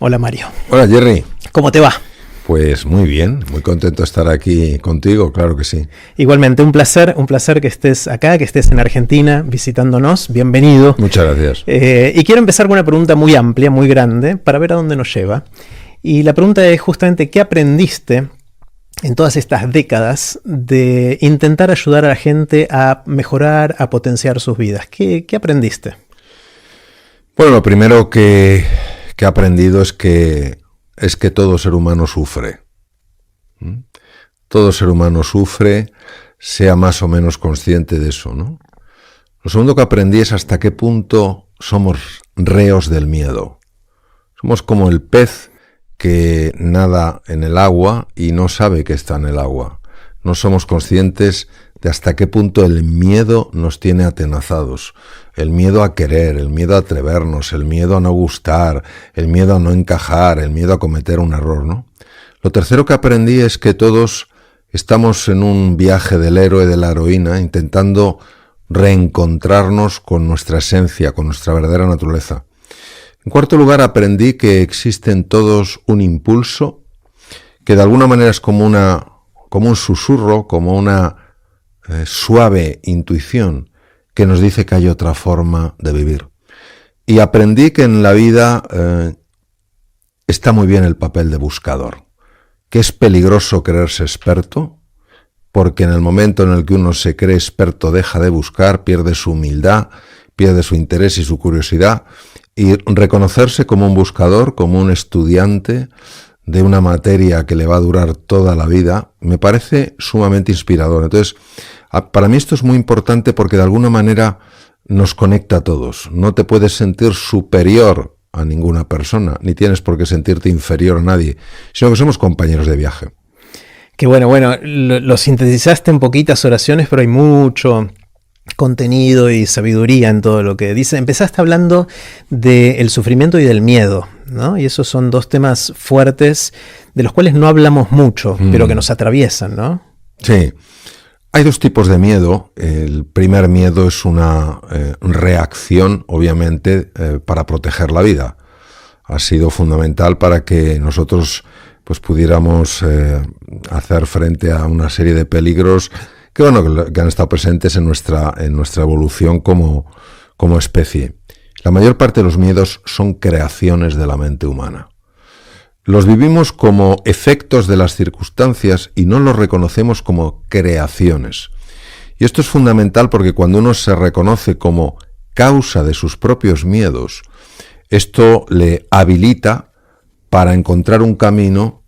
Hola Mario. Hola Jerry. ¿Cómo te va? Pues muy bien, muy contento de estar aquí contigo, claro que sí. Igualmente, un placer que estés acá, que estés en Argentina visitándonos. Bienvenido. Muchas gracias. Y quiero empezar con una pregunta muy amplia, muy grande, para ver a dónde nos lleva. Y la pregunta es justamente, ¿qué aprendiste en todas estas décadas de intentar ayudar a la gente a mejorar, a potenciar sus vidas? ¿Qué aprendiste? Bueno, lo primero que he aprendido es que todo ser humano sufre. Todo ser humano sufre, sea más o menos consciente de eso, ¿no? Lo segundo que aprendí es hasta qué punto somos reos del miedo. Somos como el pez que nada en el agua y no sabe que está en el agua. No somos conscientes de hasta qué punto el miedo nos tiene atenazados. El miedo a querer, el miedo a atrevernos, el miedo a no gustar, el miedo a no encajar, el miedo a cometer un error, ¿no? Lo tercero que aprendí es que todos estamos en un viaje del héroe, de la heroína, intentando reencontrarnos con nuestra esencia, con nuestra verdadera naturaleza. En cuarto lugar, aprendí que existe en todos un impulso que de alguna manera es como un susurro, como una suave intuición que nos dice que hay otra forma de vivir. Y aprendí que en la vida está muy bien el papel de buscador, que es peligroso creerse experto, porque en el momento en el que uno se cree experto deja de buscar, pierde su humildad, pierde su interés y su curiosidad, y reconocerse como un buscador, como un estudiante de una materia que le va a durar toda la vida, me parece sumamente inspirador. Entonces, para mí esto es muy importante porque de alguna manera nos conecta a todos. No te puedes sentir superior a ninguna persona, ni tienes por qué sentirte inferior a nadie, sino que somos compañeros de viaje. Que bueno, lo sintetizaste en poquitas oraciones, pero hay mucho contenido y sabiduría en todo lo que dice. Empezaste hablando del sufrimiento y del miedo, ¿no? Y esos son dos temas fuertes de los cuales no hablamos mucho, pero que nos atraviesan, ¿no? Sí. Hay dos tipos de miedo. El primer miedo es una reacción, obviamente, para proteger la vida. Ha sido fundamental para que nosotros pues pudiéramos hacer frente a una serie de peligros que han estado presentes en nuestra evolución como especie. La mayor parte de los miedos son creaciones de la mente humana. Los vivimos como efectos de las circunstancias y no los reconocemos como creaciones. Y esto es fundamental porque cuando uno se reconoce como causa de sus propios miedos, esto le habilita para encontrar un camino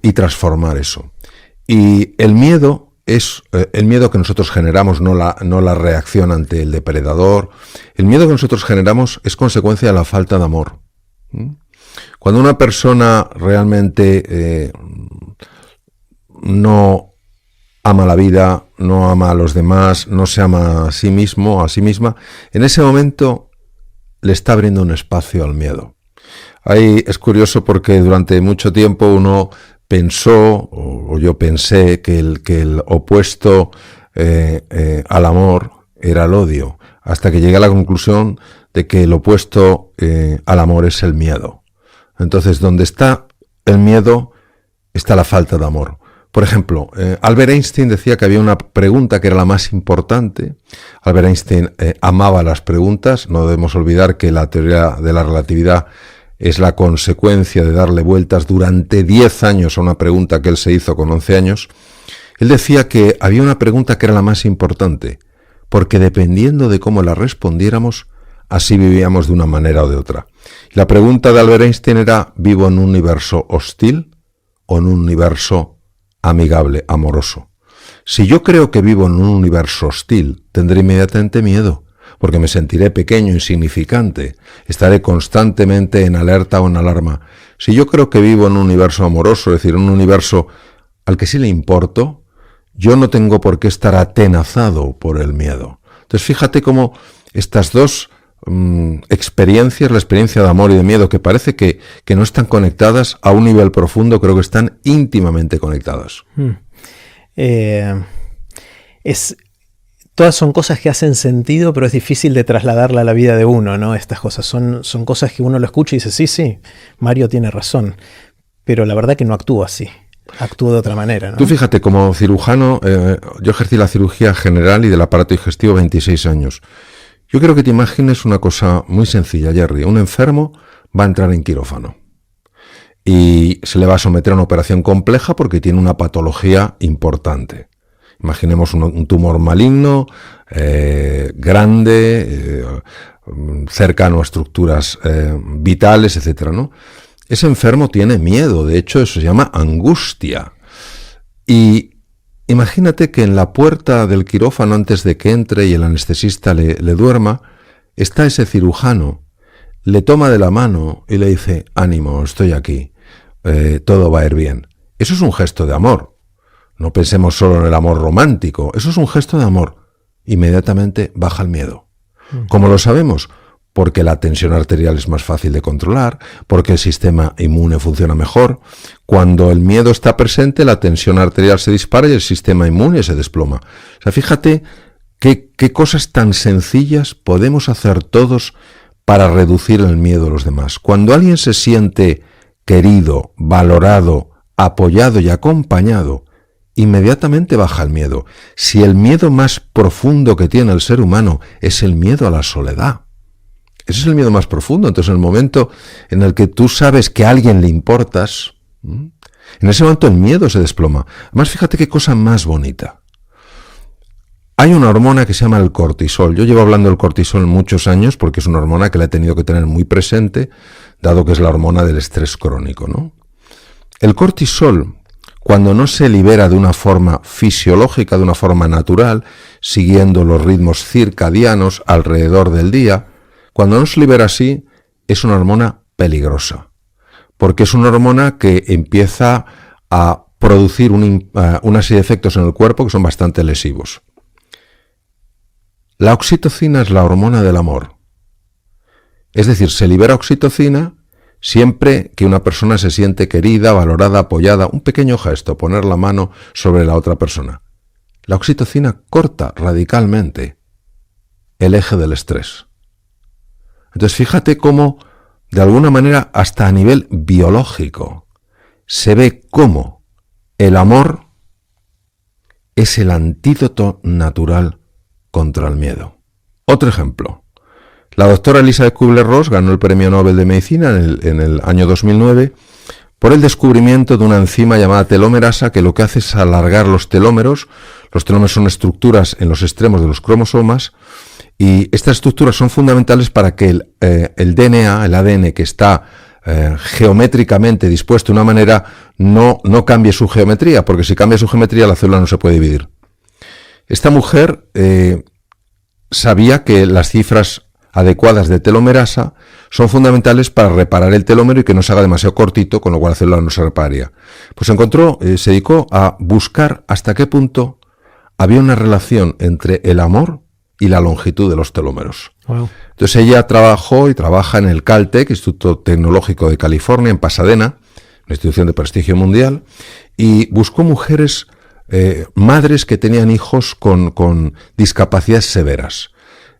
y transformar eso. Y el miedo es el miedo que nosotros generamos, no la reacción ante el depredador. El miedo que nosotros generamos es consecuencia de la falta de amor. Cuando una persona realmente no ama la vida, no ama a los demás, no se ama a sí mismo, a sí misma, en ese momento le está abriendo un espacio al miedo. Ahí es curioso porque durante mucho tiempo uno pensó, o yo pensé, que el opuesto al amor era el odio, hasta que llegué a la conclusión de que el opuesto al amor es el miedo. Entonces, donde está el miedo, está la falta de amor. Por ejemplo, Albert Einstein decía que había una pregunta que era la más importante. Albert Einstein amaba las preguntas. No debemos olvidar que la teoría de la relatividad es la consecuencia de darle vueltas durante 10 años a una pregunta que él se hizo con 11 años. Él decía que había una pregunta que era la más importante, porque dependiendo de cómo la respondiéramos, así vivíamos de una manera o de otra. La pregunta de Albert Einstein era: ¿vivo en un universo hostil o en un universo amigable, amoroso? Si yo creo que vivo en un universo hostil, tendré inmediatamente miedo, porque me sentiré pequeño, insignificante, estaré constantemente en alerta o en alarma. Si yo creo que vivo en un universo amoroso, es decir, un universo al que sí le importo, yo no tengo por qué estar atenazado por el miedo. Entonces fíjate cómo estas dos experiencias, la experiencia de amor y de miedo, que parece que no están conectadas a un nivel profundo, creo que están íntimamente conectadas. todas son cosas que hacen sentido, pero es difícil de trasladarla a la vida de uno, ¿no? Estas cosas son cosas que uno lo escucha y dice, sí, Mario tiene razón, pero la verdad que no actúa así, actúa de otra manera, ¿no? Tú fíjate, como cirujano, yo ejercí la cirugía general y del aparato digestivo 26 años. Yo quiero que te imagines una cosa muy sencilla, Jerry. Un enfermo va a entrar en quirófano y se le va a someter a una operación compleja porque tiene una patología importante. Imaginemos un tumor maligno, grande, cercano a estructuras vitales, etcétera, ¿no? Ese enfermo tiene miedo, de hecho eso se llama angustia. Y imagínate que en la puerta del quirófano, antes de que entre y el anestesista le duerma, está ese cirujano, le toma de la mano y le dice, ánimo, estoy aquí, todo va a ir bien. Eso es un gesto de amor. No pensemos solo en el amor romántico, eso es un gesto de amor. Inmediatamente baja el miedo. ¿Cómo lo sabemos? Porque la tensión arterial es más fácil de controlar, porque el sistema inmune funciona mejor. Cuando el miedo está presente, la tensión arterial se dispara y el sistema inmune se desploma. O sea, fíjate qué cosas tan sencillas podemos hacer todos para reducir el miedo a los demás. Cuando alguien se siente querido, valorado, apoyado y acompañado, inmediatamente baja el miedo. Si el miedo más profundo que tiene el ser humano es el miedo a la soledad, ese es el miedo más profundo. Entonces, en el momento en el que tú sabes que a alguien le importas, en ese momento el miedo se desploma. Además, fíjate qué cosa más bonita. Hay una hormona que se llama el cortisol. Yo llevo hablando del cortisol muchos años porque es una hormona que la he tenido que tener muy presente, dado que es la hormona del estrés crónico, ¿no? El cortisol, cuando no se libera de una forma fisiológica, de una forma natural, siguiendo los ritmos circadianos alrededor del día, cuando no se libera así, es una hormona peligrosa, porque es una hormona que empieza a producir una serie de efectos en el cuerpo que son bastante lesivos. La oxitocina es la hormona del amor. Es decir, se libera oxitocina siempre que una persona se siente querida, valorada, apoyada, un pequeño gesto, poner la mano sobre la otra persona. La oxitocina corta radicalmente el eje del estrés. Entonces fíjate cómo, de alguna manera, hasta a nivel biológico, se ve cómo el amor es el antídoto natural contra el miedo. Otro ejemplo. La doctora Elizabeth Kubler-Ross ganó el Premio Nobel de Medicina en el año 2009 por el descubrimiento de una enzima llamada telomerasa que lo que hace es alargar los telómeros. Los telómeros son estructuras en los extremos de los cromosomas y estas estructuras son fundamentales para que el DNA, el ADN que está geométricamente dispuesto de una manera, no cambie su geometría, porque si cambia su geometría la célula no se puede dividir. Esta mujer sabía que las cifras adecuadas de telomerasa son fundamentales para reparar el telómero y que no se haga demasiado cortito, con lo cual la célula no se repararía. Pues se dedicó a buscar hasta qué punto había una relación entre el amor y la longitud de los telómeros. Wow. Entonces ella trabajó y trabaja en el Caltech, Instituto Tecnológico de California, en Pasadena, una institución de prestigio mundial, y buscó mujeres, madres que tenían hijos con discapacidades severas,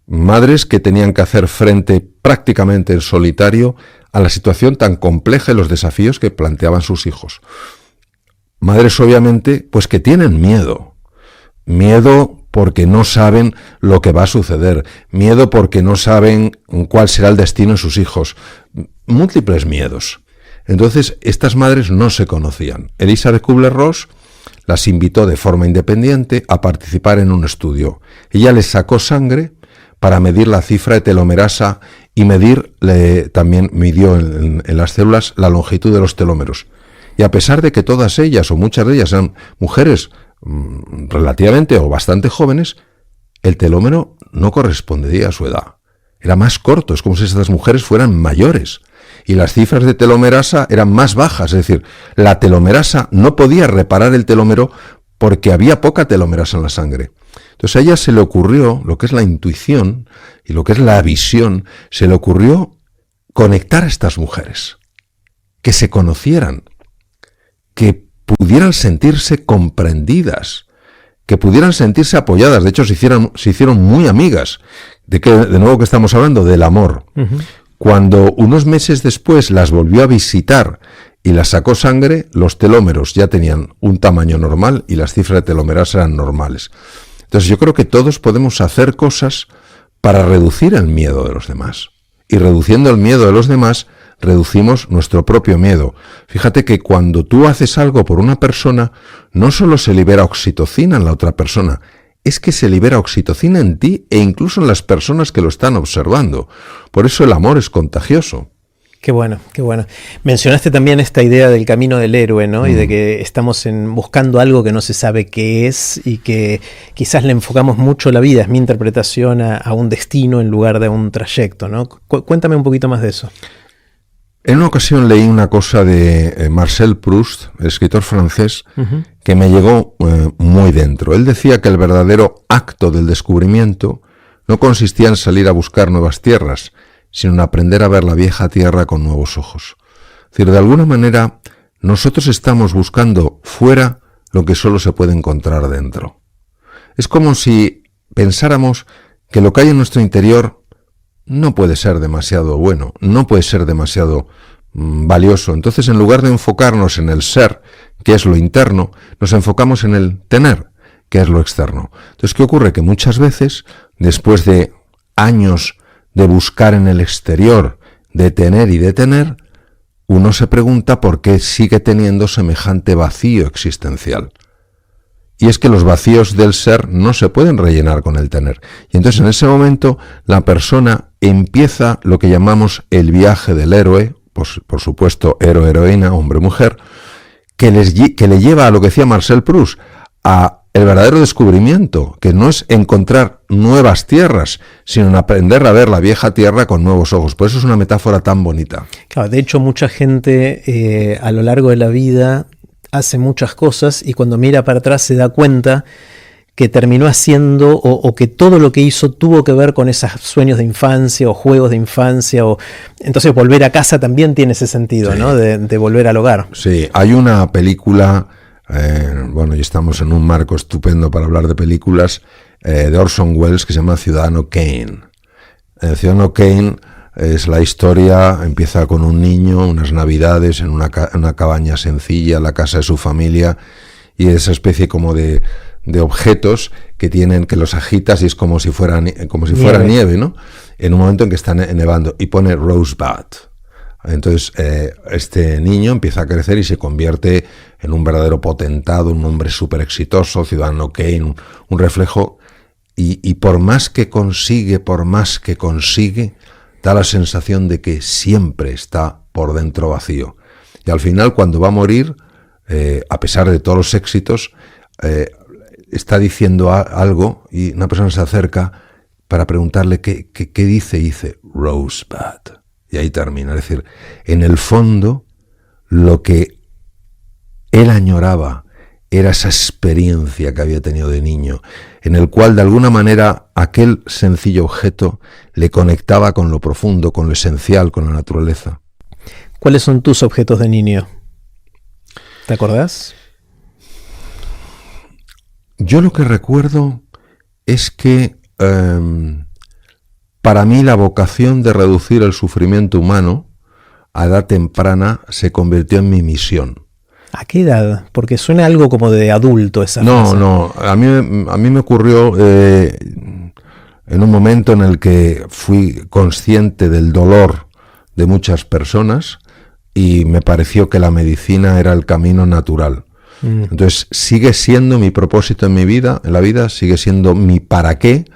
madres que tenían que hacer frente prácticamente en solitario a la situación tan compleja y los desafíos que planteaban sus hijos. Madres, obviamente, pues que tienen miedo porque no saben lo que va a suceder, miedo porque no saben cuál será el destino de sus hijos, múltiples miedos. Entonces, estas madres no se conocían. Elizabeth Kubler-Ross las invitó de forma independiente a participar en un estudio. Ella les sacó sangre para medir la cifra de telomerasa y también midió en las células la longitud de los telómeros. Y a pesar de que todas ellas, o muchas de ellas, eran mujeres relativamente o bastante jóvenes, el telómero no correspondía a su edad. Era más corto, es como si estas mujeres fueran mayores. Y las cifras de telomerasa eran más bajas, es decir, la telomerasa no podía reparar el telómero porque había poca telomerasa en la sangre. Entonces a ella se le ocurrió, lo que es la intuición y lo que es la visión, se le ocurrió conectar a estas mujeres, que se conocieran, que pudieran sentirse comprendidas, que pudieran sentirse apoyadas. De hecho, se hicieron muy amigas. De nuevo que estamos hablando del amor. Uh-huh. Cuando unos meses después las volvió a visitar y las sacó sangre, los telómeros ya tenían un tamaño normal y las cifras de telómeras eran normales. Entonces yo creo que todos podemos hacer cosas para reducir el miedo de los demás. Y reduciendo el miedo de los demás, reducimos nuestro propio miedo. Fíjate que cuando tú haces algo por una persona, no solo se libera oxitocina en la otra persona, es que se libera oxitocina en ti e incluso en las personas que lo están observando. Por eso el amor es contagioso. Qué bueno, qué bueno. Mencionaste también esta idea del camino del héroe, ¿no? Y de que estamos buscando algo que no se sabe qué es y que quizás le enfocamos mucho la vida. Es mi interpretación a un destino en lugar de un trayecto, ¿no? Cuéntame un poquito más de eso. En una ocasión leí una cosa de Marcel Proust, escritor francés, uh-huh, que me llegó muy dentro. Él decía que el verdadero acto del descubrimiento no consistía en salir a buscar nuevas tierras, sino en aprender a ver la vieja tierra con nuevos ojos. Es decir, de alguna manera, nosotros estamos buscando fuera lo que solo se puede encontrar dentro. Es como si pensáramos que lo que hay en nuestro interior no puede ser demasiado bueno, no puede ser demasiado valioso. Entonces, en lugar de enfocarnos en el ser, que es lo interno, nos enfocamos en el tener, que es lo externo. Entonces, ¿qué ocurre? Que muchas veces, después de años de buscar en el exterior, de tener y de tener, uno se pregunta por qué sigue teniendo semejante vacío existencial. Y es que los vacíos del ser no se pueden rellenar con el tener. Y entonces en ese momento la persona empieza lo que llamamos el viaje del héroe, por supuesto héroe-heroína, hombre-mujer, que le lleva a lo que decía Marcel Proust, a el verdadero descubrimiento, que no es encontrar nuevas tierras, sino en aprender a ver la vieja tierra con nuevos ojos. Por eso es una metáfora tan bonita. Claro, de hecho mucha gente a lo largo de la vida hace muchas cosas y cuando mira para atrás se da cuenta que terminó haciendo o que todo lo que hizo tuvo que ver con esos sueños de infancia o juegos de infancia. Entonces volver a casa también tiene ese sentido, sí, ¿no? De volver al hogar. Sí, hay una película, y estamos en un marco estupendo para hablar de películas, de Orson Welles que se llama Ciudadano Kane. Ciudadano Kane es la historia, empieza con un niño, unas navidades en una cabaña sencilla, la casa de su familia, y esa especie como de objetos que los agitas y es como si fuera nieve, ¿no? En un momento en que está nevando, y pone Rosebud. Entonces este niño empieza a crecer y se convierte en un verdadero potentado, un hombre súper exitoso, Ciudadano Kane, un reflejo, y por más que consigue, da la sensación de que siempre está por dentro vacío. Y al final, cuando va a morir, a pesar de todos los éxitos, está diciendo algo y una persona se acerca para preguntarle qué dice, y dice Rosebud. Y ahí termina. Es decir, en el fondo, lo que él añoraba era esa experiencia que había tenido de niño, en el cual de alguna manera aquel sencillo objeto le conectaba con lo profundo, con lo esencial, con la naturaleza. ¿Cuáles son tus objetos de niño? ¿Te acordás? Yo lo que recuerdo es que para mí la vocación de reducir el sufrimiento humano a edad temprana se convirtió en mi misión. ¿A qué edad? Porque suena algo como de adulto esa frase. No, a mí me ocurrió en un momento en el que fui consciente del dolor de muchas personas y me pareció que la medicina era el camino natural. Entonces sigue siendo mi propósito en la vida, sigue siendo mi para qué.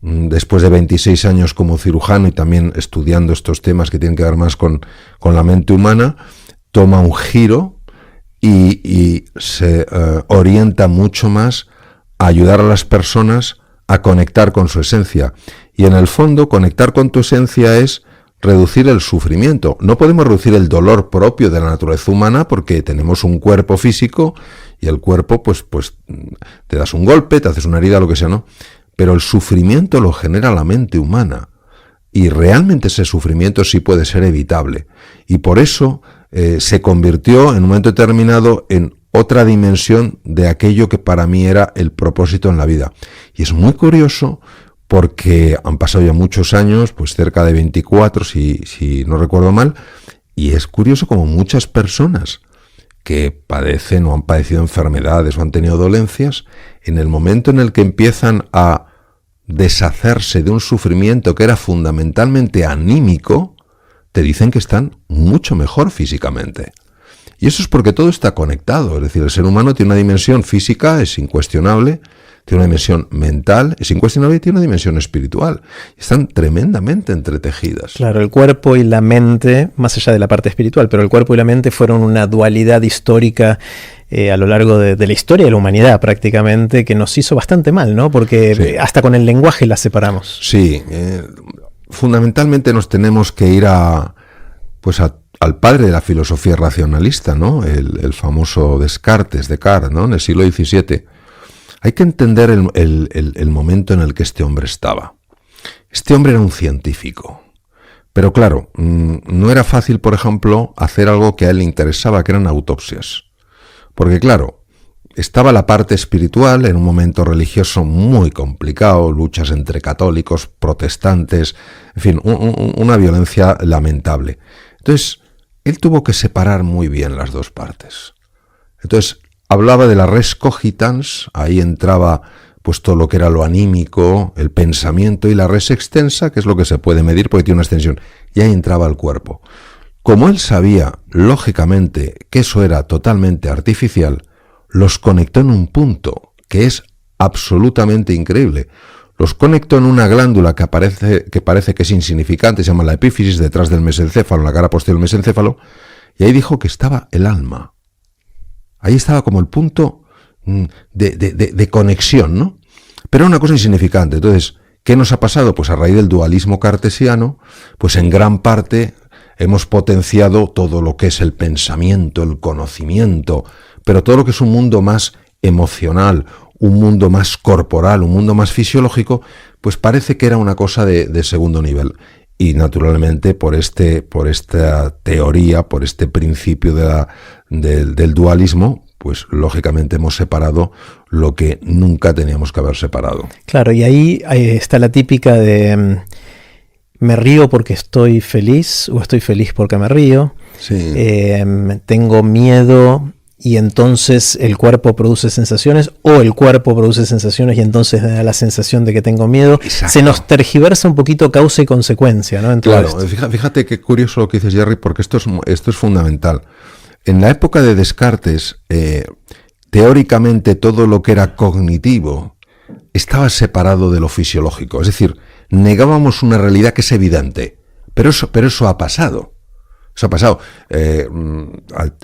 Después de 26 años como cirujano y también estudiando estos temas que tienen que ver más con la mente humana, toma un giro y se orienta mucho más a ayudar a las personas a conectar con su esencia. Y en el fondo, conectar con tu esencia es reducir el sufrimiento. No podemos reducir el dolor propio de la naturaleza humana porque tenemos un cuerpo físico y el cuerpo, pues te das un golpe, te haces una herida, lo que sea, ¿no? Pero el sufrimiento lo genera la mente humana y realmente ese sufrimiento sí puede ser evitable. Y por eso se convirtió en un momento determinado en otra dimensión de aquello que para mí era el propósito en la vida. Y es muy curioso porque han pasado ya muchos años, pues cerca de 24, si no recuerdo mal, y es curioso como muchas personas que padecen o han padecido enfermedades o han tenido dolencias, en el momento en el que empiezan a deshacerse de un sufrimiento que era fundamentalmente anímico, te dicen que están mucho mejor físicamente. Y eso es porque todo está conectado, es decir, el ser humano tiene una dimensión física, es incuestionable, tiene una dimensión mental, es incuestionable, y tiene una dimensión espiritual. Están tremendamente entretejidas. Claro, el cuerpo y la mente, más allá de la parte espiritual, pero el cuerpo y la mente fueron una dualidad histórica a lo largo de la historia de la humanidad prácticamente, que nos hizo bastante mal, ¿no? Porque sí, hasta con el lenguaje la separamos. Sí, fundamentalmente nos tenemos que ir al padre de la filosofía racionalista, ¿no? El famoso Descartes, ¿no? En el siglo XVII. Hay que entender el momento en el que este hombre estaba. Este hombre era un científico. Pero claro, no era fácil, por ejemplo, hacer algo que a él le interesaba, que eran autopsias. Porque claro, estaba la parte espiritual en un momento religioso muy complicado, luchas entre católicos, protestantes, en fin, una violencia lamentable. Entonces, él tuvo que separar muy bien las dos partes. Entonces, hablaba de la res cogitans, ahí entraba pues todo lo que era lo anímico, el pensamiento, y la res extensa, que es lo que se puede medir porque tiene una extensión, y ahí entraba el cuerpo. Como él sabía, lógicamente, que eso era totalmente artificial, los conectó en un punto que es absolutamente increíble. Los conectó en una glándula que parece que es insignificante, se llama la epífisis, detrás del mesencéfalo, en la cara posterior del mesencéfalo, y ahí dijo que estaba el alma. Ahí estaba como el punto de conexión, ¿no? Pero era una cosa insignificante. Entonces, ¿qué nos ha pasado? Pues a raíz del dualismo cartesiano, pues en gran parte hemos potenciado todo lo que es el pensamiento, el conocimiento, pero todo lo que es un mundo más emocional, un mundo más corporal, un mundo más fisiológico, pues parece que era una cosa de segundo nivel. Y naturalmente por esta teoría, por este principio del dualismo, pues lógicamente hemos separado lo que nunca teníamos que haber separado. Claro, y ahí está la típica de me río porque estoy feliz o estoy feliz porque me río. Sí. Tengo miedo y entonces el cuerpo produce sensaciones, o el cuerpo produce sensaciones y entonces da la sensación de que tengo miedo. Exacto. Se nos tergiversa un poquito causa y consecuencia, ¿no? Claro, fíjate qué curioso lo que dices, Jerry, porque esto es fundamental. En la época de Descartes, teóricamente todo lo que era cognitivo estaba separado de lo fisiológico. Es decir, negábamos una realidad que es evidente, pero eso ha pasado. Eso ha pasado.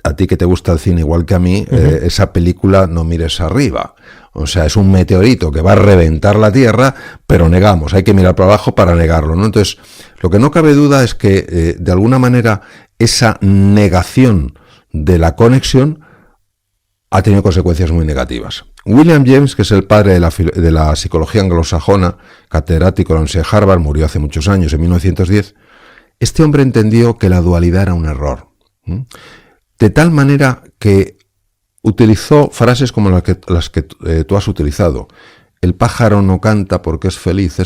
A ti que te gusta el cine igual que a mí, esa película No mires arriba. O sea, es un meteorito que va a reventar la Tierra, pero negamos, hay que mirar para abajo para negarlo, ¿no? Entonces, lo que no cabe duda es que, de alguna manera, esa negación de la conexión ha tenido consecuencias muy negativas. William James, que es el padre de la psicología anglosajona, catedrático de la Universidad de Harvard, murió hace muchos años, en 1910, este hombre entendió que la dualidad era un error. De tal manera que utilizó frases como las que tú has utilizado. El pájaro no canta porque es feliz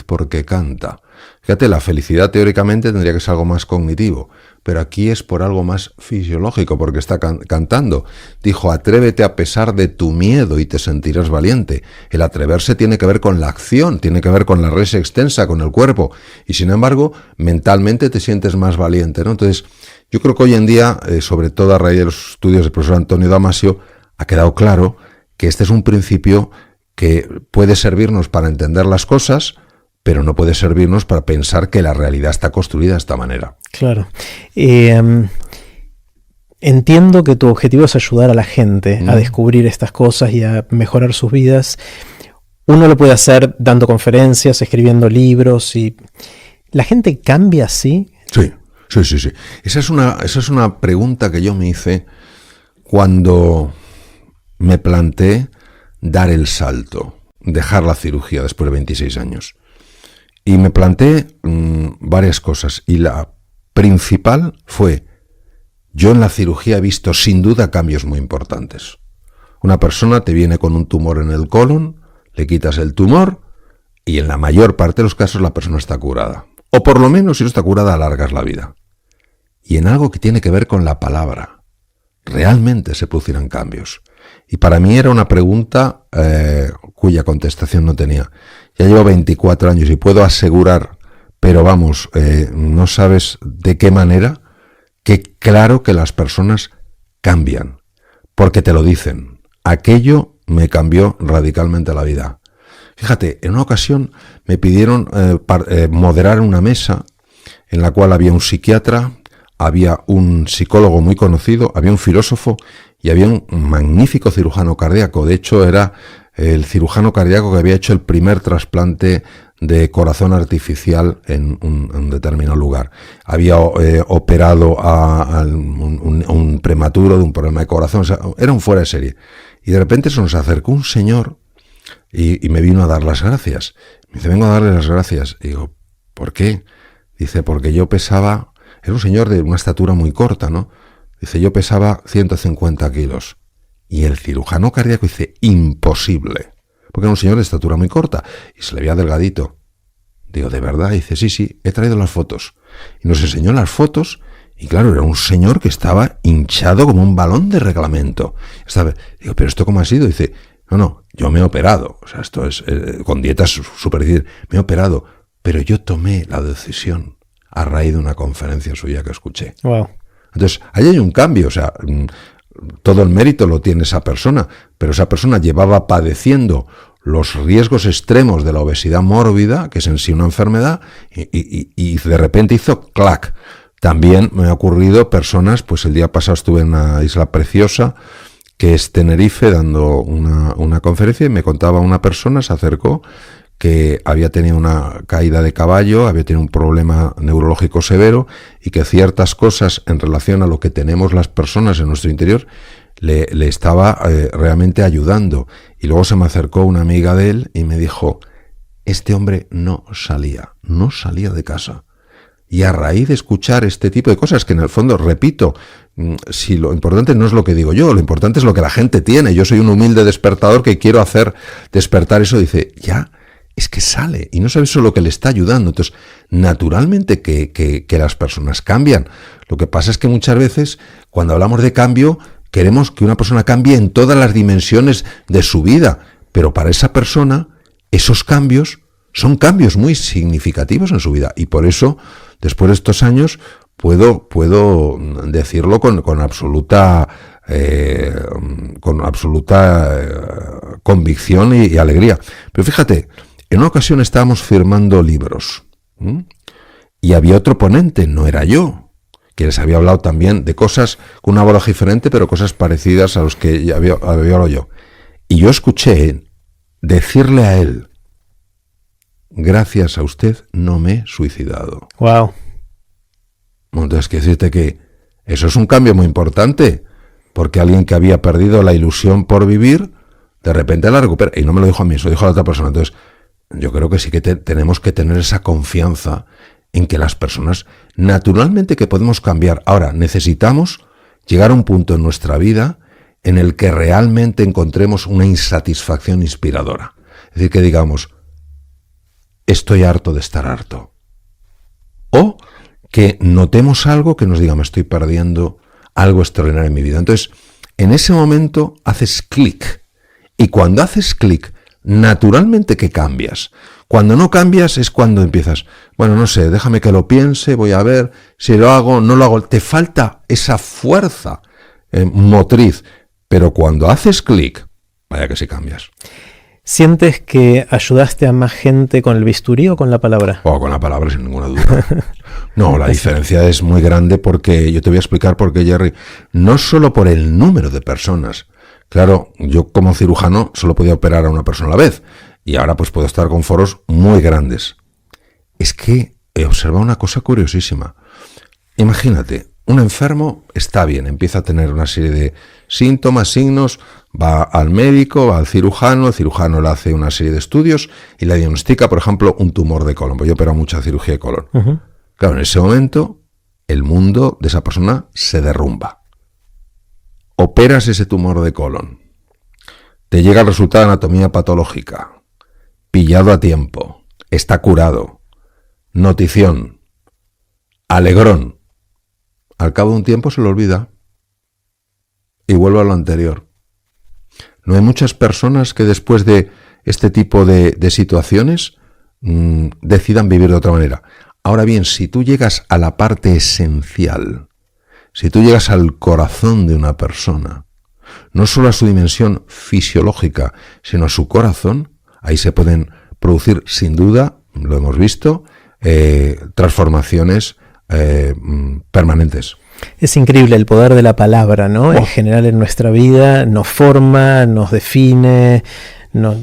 porque canta. Fíjate, la felicidad teóricamente tendría que ser algo más cognitivo, pero aquí es por algo más fisiológico, porque está cantando. Dijo, atrévete a pesar de tu miedo y te sentirás valiente. El atreverse tiene que ver con la acción, tiene que ver con la res extensa, con el cuerpo, y sin embargo, mentalmente te sientes más valiente, ¿no? Entonces, yo creo que hoy en día, sobre todo a raíz de los estudios del profesor Antonio Damasio, ha quedado claro que este es un principio que puede servirnos para entender las cosas, pero no puede servirnos para pensar que la realidad está construida de esta manera. Claro. Entiendo que tu objetivo es ayudar a la gente a descubrir estas cosas y a mejorar sus vidas. Uno lo puede hacer dando conferencias, escribiendo libros, y ¿la gente cambia así? Sí. Esa es una pregunta que yo me hice cuando me planteé dar el salto, dejar la cirugía después de 26 años. Y me planteé varias cosas, y la principal fue, Yo en la cirugía he visto sin duda cambios muy importantes. Una persona te viene con un tumor en el colon, le quitas el tumor y en la mayor parte de los casos la persona está curada. O por lo menos si no está curada alargas la vida. Y en algo que tiene que ver con la palabra, realmente se producirán cambios. Y para mí era una pregunta cuya contestación no tenía. Ya llevo 24 años y puedo asegurar, pero vamos, no sabes de qué manera, que claro que las personas cambian, porque te lo dicen. Aquello me cambió radicalmente la vida. Fíjate, en una ocasión me pidieron moderar una mesa en la cual había un psiquiatra, había un psicólogo muy conocido, había un filósofo y había un magnífico cirujano cardíaco. De hecho, era el cirujano cardíaco que había hecho el primer trasplante de corazón artificial en un determinado lugar. Había operado a un prematuro de un problema de corazón. O sea, era un fuera de serie. Y de repente se nos acercó un señor y me vino a dar las gracias. Me dice, vengo a darle las gracias. Y digo, ¿por qué? Dice, porque yo pesaba... Era un señor de una estatura muy corta, ¿no? Dice, yo pesaba 150 kilos. Y el cirujano cardíaco dice, imposible. Porque era un señor de estatura muy corta y se le veía delgadito. Digo, ¿de verdad? Y dice, sí, he traído las fotos. Y nos enseñó las fotos y claro, era un señor que estaba hinchado como un balón de reglamento. Digo, ¿pero esto cómo ha sido? Dice, no, yo me he operado. O sea, esto es con dietas súper difíciles. Me he operado, pero yo tomé la decisión a raíz de una conferencia suya que escuché. Wow. Entonces, ahí hay un cambio, o sea, todo el mérito lo tiene esa persona, pero esa persona llevaba padeciendo los riesgos extremos de la obesidad mórbida, que es en sí una enfermedad, y de repente hizo clac. También me ha ocurrido personas, pues el día pasado estuve en una isla preciosa, que es Tenerife, dando una conferencia, y me contaba una persona, se acercó, que había tenido una caída de caballo, había tenido un problema neurológico severo y que ciertas cosas en relación a lo que tenemos las personas en nuestro interior le estaba realmente ayudando. Y luego se me acercó una amiga de él y me dijo, este hombre no salía de casa. Y a raíz de escuchar este tipo de cosas, que en el fondo, repito, si lo importante no es lo que digo yo, lo importante es lo que la gente tiene. Yo soy un humilde despertador que quiero hacer despertar eso. Dice, ya, es que sale y no sabe eso lo que le está ayudando. Entonces, naturalmente que las personas cambian. Lo que pasa es que muchas veces, cuando hablamos de cambio, queremos que una persona cambie en todas las dimensiones de su vida. Pero para esa persona, esos cambios son cambios muy significativos en su vida. Y por eso, después de estos años, puedo decirlo con absoluta convicción y alegría. Pero fíjate, en una ocasión estábamos firmando libros y había otro ponente, no era yo, que les había hablado también de cosas con una voz diferente, pero cosas parecidas a los que ya había hablado yo. Y yo escuché decirle a él, gracias a usted no me he suicidado. Wow. Entonces, quiero decirte que eso es un cambio muy importante, porque alguien que había perdido la ilusión por vivir, de repente la recupera. Y no me lo dijo a mí, eso lo dijo a la otra persona. Entonces, yo creo que sí que tenemos que tener esa confianza en que las personas, naturalmente que podemos cambiar. Ahora, necesitamos llegar a un punto en nuestra vida en el que realmente encontremos una insatisfacción inspiradora. Es decir, que digamos, estoy harto de estar harto. O que notemos algo que nos diga, me estoy perdiendo algo extraordinario en mi vida. Entonces, en ese momento haces clic. Y cuando haces clic, naturalmente que cambias. Cuando no cambias es cuando empiezas, bueno, no sé, déjame que lo piense, voy a ver si lo hago, no lo hago. Te falta esa fuerza motriz. Pero cuando haces clic, vaya que sí cambias. ¿Sientes que ayudaste a más gente con el bisturí o con la palabra? Con la palabra, sin ninguna duda. No, la diferencia es muy grande porque, yo te voy a explicar por qué, Jerry, no solo por el número de personas. Claro, yo como cirujano solo podía operar a una persona a la vez y ahora pues puedo estar con foros muy grandes. Es que he observado una cosa curiosísima. Imagínate, un enfermo está bien, empieza a tener una serie de síntomas, signos, va al médico, va al cirujano, el cirujano le hace una serie de estudios y le diagnostica, por ejemplo, un tumor de colon. Pues yo he operado mucha cirugía de colon. Uh-huh. Claro, en ese momento el mundo de esa persona se derrumba. Operas ese tumor de colon. Te llega el resultado de anatomía patológica. Pillado a tiempo. Está curado. Notición. Alegrón. Al cabo de un tiempo se lo olvida. Y vuelve a lo anterior. No hay muchas personas que después de este tipo de situaciones decidan vivir de otra manera. Ahora bien, si tú llegas a la parte esencial, si tú llegas al corazón de una persona, no solo a su dimensión fisiológica, sino a su corazón, ahí se pueden producir, sin duda, lo hemos visto, transformaciones permanentes. Es increíble el poder de la palabra, ¿no? En general en nuestra vida nos forma, nos define,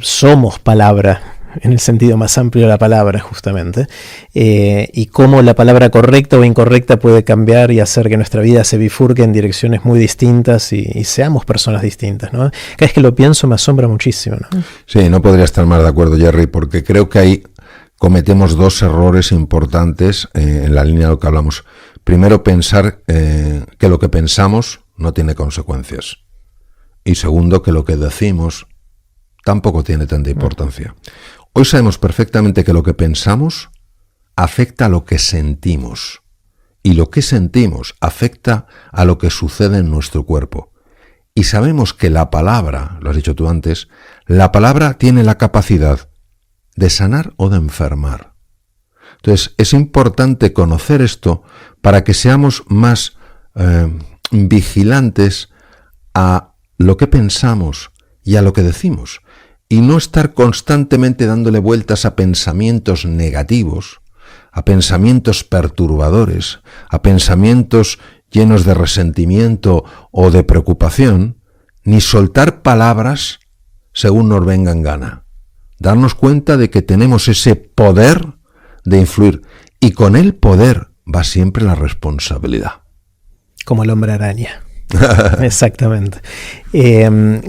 somos palabra, en el sentido más amplio de la palabra, justamente, y cómo la palabra correcta o incorrecta puede cambiar y hacer que nuestra vida se bifurque en direcciones muy distintas y seamos personas distintas, ¿no? Cada vez que lo pienso me asombra muchísimo, ¿no? Sí, no podría estar más de acuerdo, Jerry, porque creo que ahí cometemos dos errores importantes en la línea de lo que hablamos. Primero, pensar que lo que pensamos no tiene consecuencias. Y segundo, que lo que decimos tampoco tiene tanta importancia. Hoy sabemos perfectamente que lo que pensamos afecta a lo que sentimos. Y lo que sentimos afecta a lo que sucede en nuestro cuerpo. Y sabemos que la palabra, lo has dicho tú antes, la palabra tiene la capacidad de sanar o de enfermar. Entonces, es importante conocer esto para que seamos más vigilantes a lo que pensamos y a lo que decimos, y no estar constantemente dándole vueltas a pensamientos negativos, a pensamientos perturbadores, a pensamientos llenos de resentimiento o de preocupación, ni soltar palabras según nos venga en gana. Darnos cuenta de que tenemos ese poder de influir, y con el poder va siempre la responsabilidad. Como el hombre araña. Exactamente.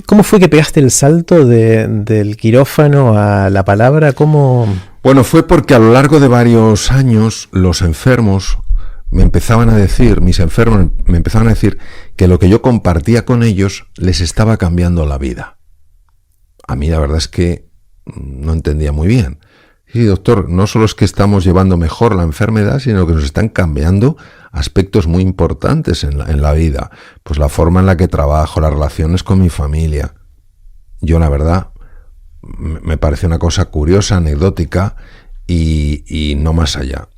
¿Cómo fue que pegaste el salto del quirófano a la palabra? ¿Cómo? Bueno, fue porque a lo largo de varios años los enfermos me empezaban a decir, mis enfermos me empezaban a decir que lo que yo compartía con ellos les estaba cambiando la vida. A mí la verdad es que no entendía muy bien. Sí, doctor, no solo es que estamos llevando mejor la enfermedad, sino que nos están cambiando aspectos muy importantes en la vida. Pues la forma en la que trabajo, las relaciones con mi familia. Yo, la verdad, me parece una cosa curiosa, anecdótica y no más allá.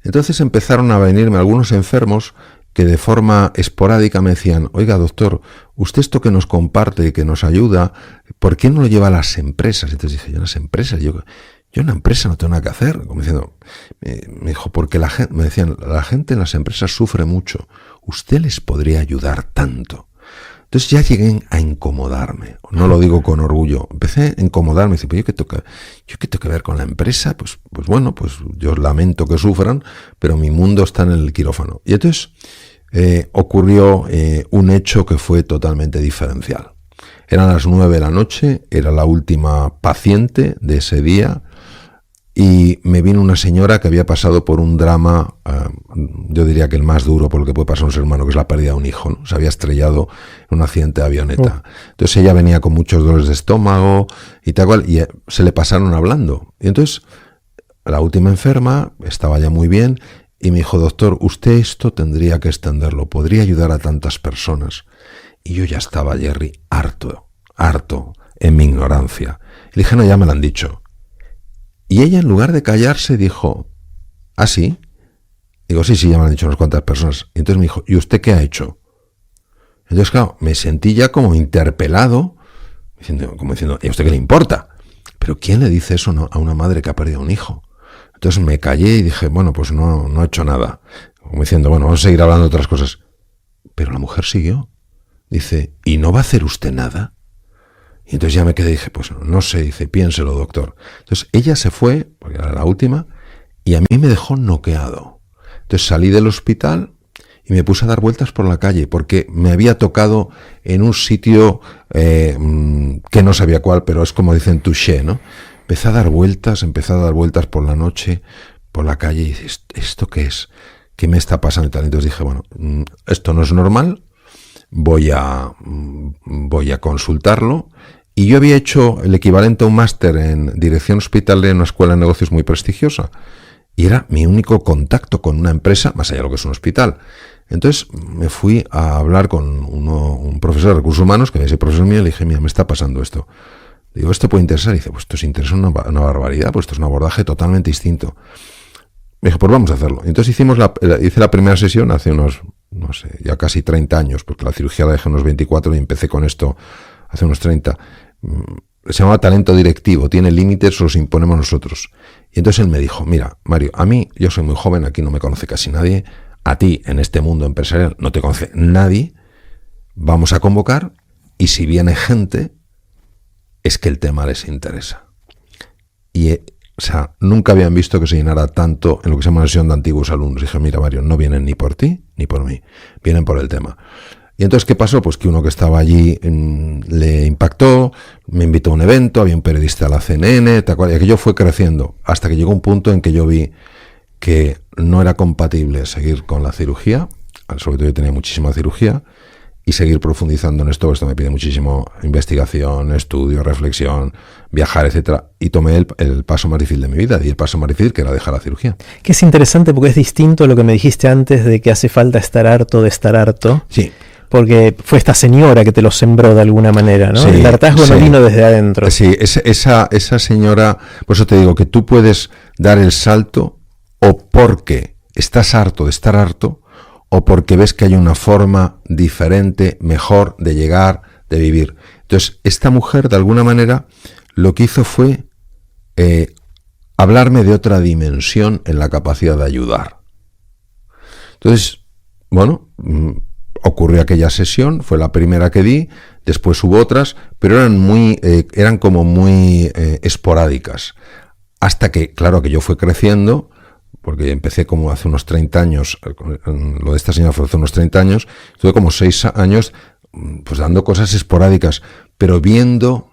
Entonces empezaron a venirme algunos enfermos que de forma esporádica me decían: oiga, doctor, usted esto que nos comparte y que nos ayuda, ¿por qué no lo lleva a las empresas? Entonces dije: yo, las empresas, yo en una empresa no tengo nada que hacer. Como diciendo, me dijo, porque me decían, la gente en las empresas sufre mucho, usted les podría ayudar tanto. Entonces ya llegué a incomodarme, no lo digo con orgullo, empecé a incomodarme, dice, pues yo qué tengo que ver con la empresa, pues bueno, pues yo lamento que sufran, pero mi mundo está en el quirófano. Y entonces ocurrió un hecho que fue totalmente diferencial. Eran las 9 de la noche, era la última paciente de ese día, y me vino una señora que había pasado por un drama, yo diría que el más duro por lo que puede pasar a un ser humano, que es la pérdida de un hijo, ¿no? Se había estrellado en un accidente de avioneta. Entonces ella venía con muchos dolores de estómago y tal cual, y se le pasaron hablando. Y entonces la última enferma estaba ya muy bien y me dijo: doctor, usted esto tendría que extenderlo, podría ayudar a tantas personas. Y yo ya estaba, Jerry, harto en mi ignorancia. Y le dije: no, ya me lo han dicho. Y ella, en lugar de callarse, dijo: ¿ah, sí? Digo: sí, ya me lo han dicho unas cuantas personas. Y entonces me dijo: ¿y usted qué ha hecho? Entonces, claro, me sentí ya como interpelado, como diciendo: ¿y a usted qué le importa? Pero ¿quién le dice eso a una madre que ha perdido un hijo? Entonces me callé y dije: bueno, pues no he hecho nada. Como diciendo: bueno, vamos a seguir hablando de otras cosas. Pero la mujer siguió. Dice: ¿y no va a hacer usted nada? Y entonces ya me quedé y dije: pues no sé. Dice: piénselo, doctor. Entonces ella se fue, porque era la última, y a mí me dejó noqueado. Entonces salí del hospital y me puse a dar vueltas por la calle, porque me había tocado en un sitio que no sabía cuál, pero es como dicen touché, ¿no? Empecé a dar vueltas por la noche, por la calle, y dije: ¿esto qué es? ¿qué me está pasando? Y tal. Entonces dije, bueno, esto no es normal, voy a consultarlo. Y yo había hecho el equivalente a un máster en dirección hospitalaria en una escuela de negocios muy prestigiosa. Y era mi único contacto con una empresa, más allá de lo que es un hospital. Entonces me fui a hablar con un profesor de recursos humanos, que es el profesor mío, y le dije, mira, me está pasando esto. Digo, ¿esto puede interesar? Y dice, pues esto se interesa una barbaridad, pues esto es un abordaje totalmente distinto. Me dije, pues vamos a hacerlo. Entonces hice la primera sesión hace unos, no sé, ya casi 30 años, porque la cirugía la dejé unos 24 y empecé con esto hace unos 30. Se llama talento directivo, tiene límites, los imponemos nosotros. Y entonces él me dijo, mira, Mario, a mí, yo soy muy joven, aquí no me conoce casi nadie, a ti en este mundo empresarial no te conoce nadie, vamos a convocar y si viene gente, es que el tema les interesa. Y, o sea, nunca habían visto que se llenara tanto en lo que se llama una sesión de antiguos alumnos. Dije, mira, Mario, no vienen ni por ti ni por mí, vienen por el tema. Y entonces, ¿qué pasó? Pues que uno que estaba allí le impactó, me invitó a un evento, había un periodista de la CNN, y aquello fue creciendo, hasta que llegó un punto en que yo vi que no era compatible seguir con la cirugía, sobre todo yo tenía muchísima cirugía, y seguir profundizando en esto, me pide muchísimo investigación, estudio, reflexión, viajar, etcétera, y tomé el paso más difícil de mi vida, y el paso más difícil que era dejar la cirugía. Que es interesante porque es distinto a lo que me dijiste antes de que hace falta estar harto de estar harto. Sí. Porque fue esta señora que te lo sembró de alguna manera, ¿no? Sí, el hartazgo no vino desde adentro. Sí, esa señora, por eso te digo que tú puedes dar el salto o porque estás harto de estar harto o porque ves que hay una forma diferente, mejor de llegar, de vivir. Entonces, esta mujer, de alguna manera, lo que hizo fue hablarme de otra dimensión en la capacidad de ayudar. Entonces, bueno, ocurrió aquella sesión, fue la primera que di, después hubo otras, pero eran como muy esporádicas. Hasta que, claro, que yo fui creciendo, porque empecé como hace unos 30 años, lo de esta señora fue hace unos 30 años, estuve como 6 años pues dando cosas esporádicas, pero viendo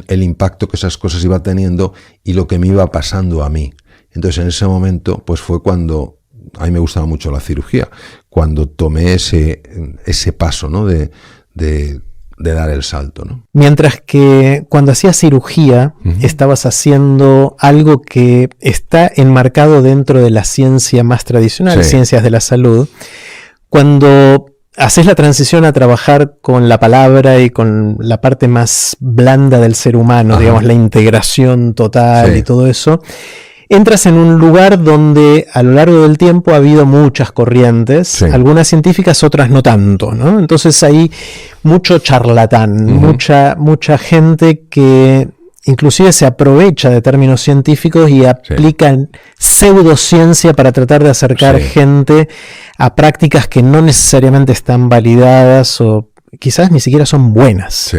el impacto que esas cosas iba teniendo y lo que me iba pasando a mí. Entonces en ese momento pues fue cuando a mí me gustaba mucho la cirugía, cuando tomé ese paso, ¿no? de dar el salto, ¿no? Mientras que cuando hacías cirugía, estabas haciendo algo que está enmarcado dentro de la ciencia más tradicional, ciencias de la salud. Cuando haces la transición a trabajar con la palabra y con la parte más blanda del ser humano, digamos, la integración total y todo eso, entras en un lugar donde a lo largo del tiempo ha habido muchas corrientes, algunas científicas, otras no tanto, ¿no? Entonces hay mucho charlatán, mucha gente que inclusive se aprovecha de términos científicos y aplican pseudociencia para tratar de acercar gente a prácticas que no necesariamente están validadas o quizás ni siquiera son buenas.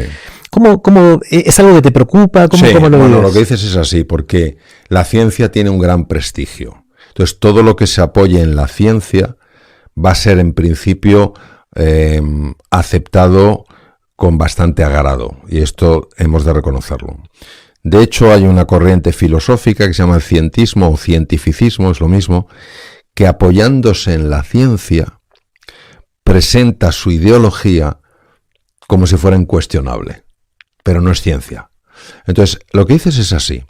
¿Cómo es algo que te preocupa? ¿Cómo lo vives? Lo que dices es así, porque la ciencia tiene un gran prestigio. Entonces, todo lo que se apoye en la ciencia va a ser, en principio, aceptado con bastante agrado. Y esto hemos de reconocerlo. De hecho, hay una corriente filosófica que se llama el cientismo o cientificismo, es lo mismo, que apoyándose en la ciencia, presenta su ideología como si fuera incuestionable. Pero no es ciencia. Entonces, lo que dices es así.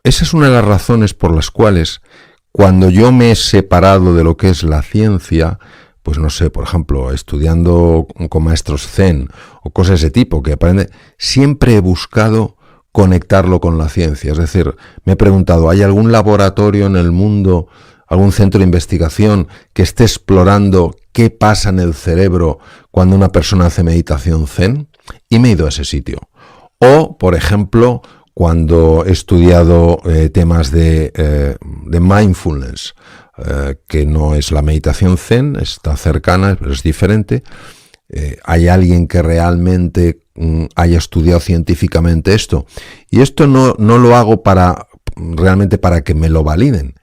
Esa es una de las razones por las cuales, cuando yo me he separado de lo que es la ciencia, pues no sé, por ejemplo, estudiando con maestros Zen o cosas de ese tipo que aprende, siempre he buscado conectarlo con la ciencia. Es decir, me he preguntado, ¿hay algún laboratorio en el mundo, algún centro de investigación que esté explorando qué pasa en el cerebro cuando una persona hace meditación Zen? Y me he ido a ese sitio. O, por ejemplo, cuando he estudiado temas de mindfulness, que no es la meditación Zen, está cercana, pero es diferente. Hay alguien que realmente haya estudiado científicamente esto. Y esto no lo hago realmente para que me lo validen.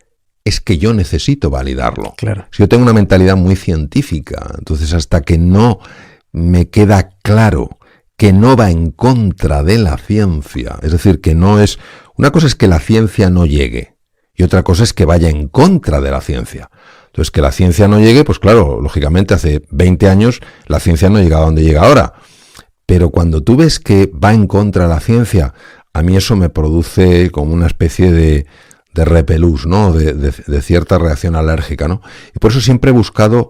Es que yo necesito validarlo. Claro. Si yo tengo una mentalidad muy científica, entonces hasta que no me queda claro que no va en contra de la ciencia, es decir, que no es... Una cosa es que la ciencia no llegue y otra cosa es que vaya en contra de la ciencia. Entonces, que la ciencia no llegue, pues claro, lógicamente hace 20 años la ciencia no llegaba a donde llega ahora. Pero cuando tú ves que va en contra de la ciencia, a mí eso me produce como una especie de repelús, ¿no? De cierta reacción alérgica, ¿no? Y por eso siempre he buscado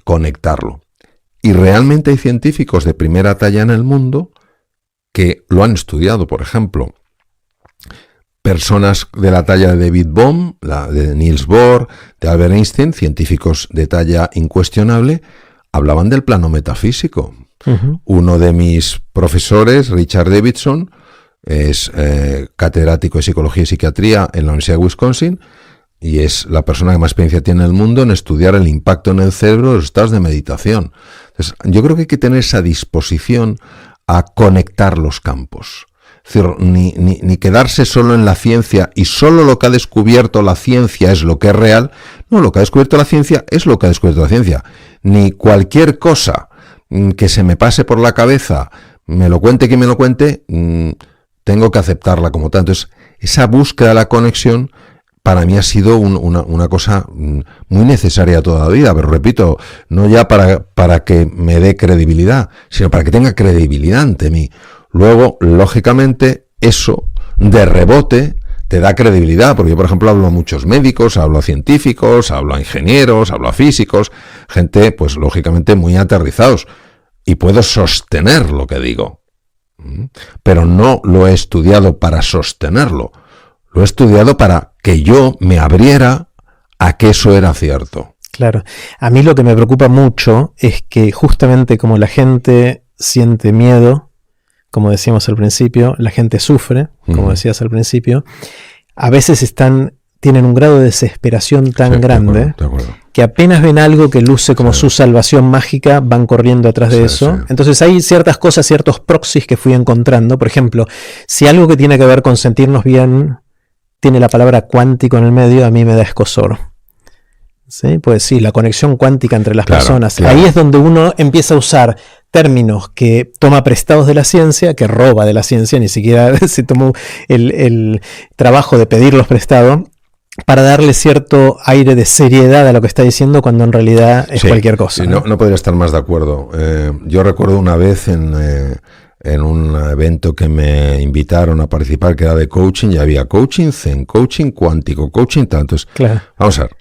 conectarlo. Y realmente hay científicos de primera talla en el mundo que lo han estudiado. Por ejemplo, personas de la talla de David Bohm, de Niels Bohr, de Albert Einstein, científicos de talla incuestionable, hablaban del plano metafísico. Uh-huh. Uno de mis profesores, Richard Davidson, es catedrático de Psicología y Psiquiatría en la Universidad de Wisconsin y es la persona que más experiencia tiene en el mundo en estudiar el impacto en el cerebro de los estados de meditación. Entonces, yo creo que hay que tener esa disposición a conectar los campos. Es decir, ni quedarse solo en la ciencia y solo lo que ha descubierto la ciencia es lo que es real. No, lo que ha descubierto la ciencia es lo que ha descubierto la ciencia. Ni cualquier cosa que se me pase por la cabeza, me lo cuente quien me lo cuente, tengo que aceptarla como tal. Entonces, esa búsqueda de la conexión para mí ha sido una cosa muy necesaria toda la vida, pero repito, no ya para que me dé credibilidad, sino para que tenga credibilidad ante mí. Luego, lógicamente, eso de rebote te da credibilidad, porque yo, por ejemplo, hablo a muchos médicos, hablo a científicos, hablo a ingenieros, hablo a físicos, gente, pues, lógicamente, muy aterrizados, y puedo sostener lo que digo. Pero no lo he estudiado para sostenerlo, lo he estudiado para que yo me abriera a que eso era cierto. Claro, a mí lo que me preocupa mucho es que justamente como la gente siente miedo, como decíamos al principio, la gente sufre, como decías al principio, a veces tienen un grado de desesperación tan grande de acuerdo. Que apenas ven algo que luce como su salvación mágica, van corriendo atrás de eso. Sí. Entonces hay ciertas cosas, ciertos proxies que fui encontrando. Por ejemplo, si algo que tiene que ver con sentirnos bien tiene la palabra cuántico en el medio, a mí me da escozor. ¿Sí? Pues sí, la conexión cuántica entre las personas. Claro. Ahí es donde uno empieza a usar términos que toma prestados de la ciencia, que roba de la ciencia, ni siquiera se tomó el trabajo de pedirlos prestados, para darle cierto aire de seriedad a lo que está diciendo cuando en realidad es cualquier cosa. Sí, no podría estar más de acuerdo. Yo recuerdo una vez en un evento que me invitaron a participar, que era de coaching, y había coaching zen, coaching cuántico, coaching tal. Entonces, claro. Vamos a ver,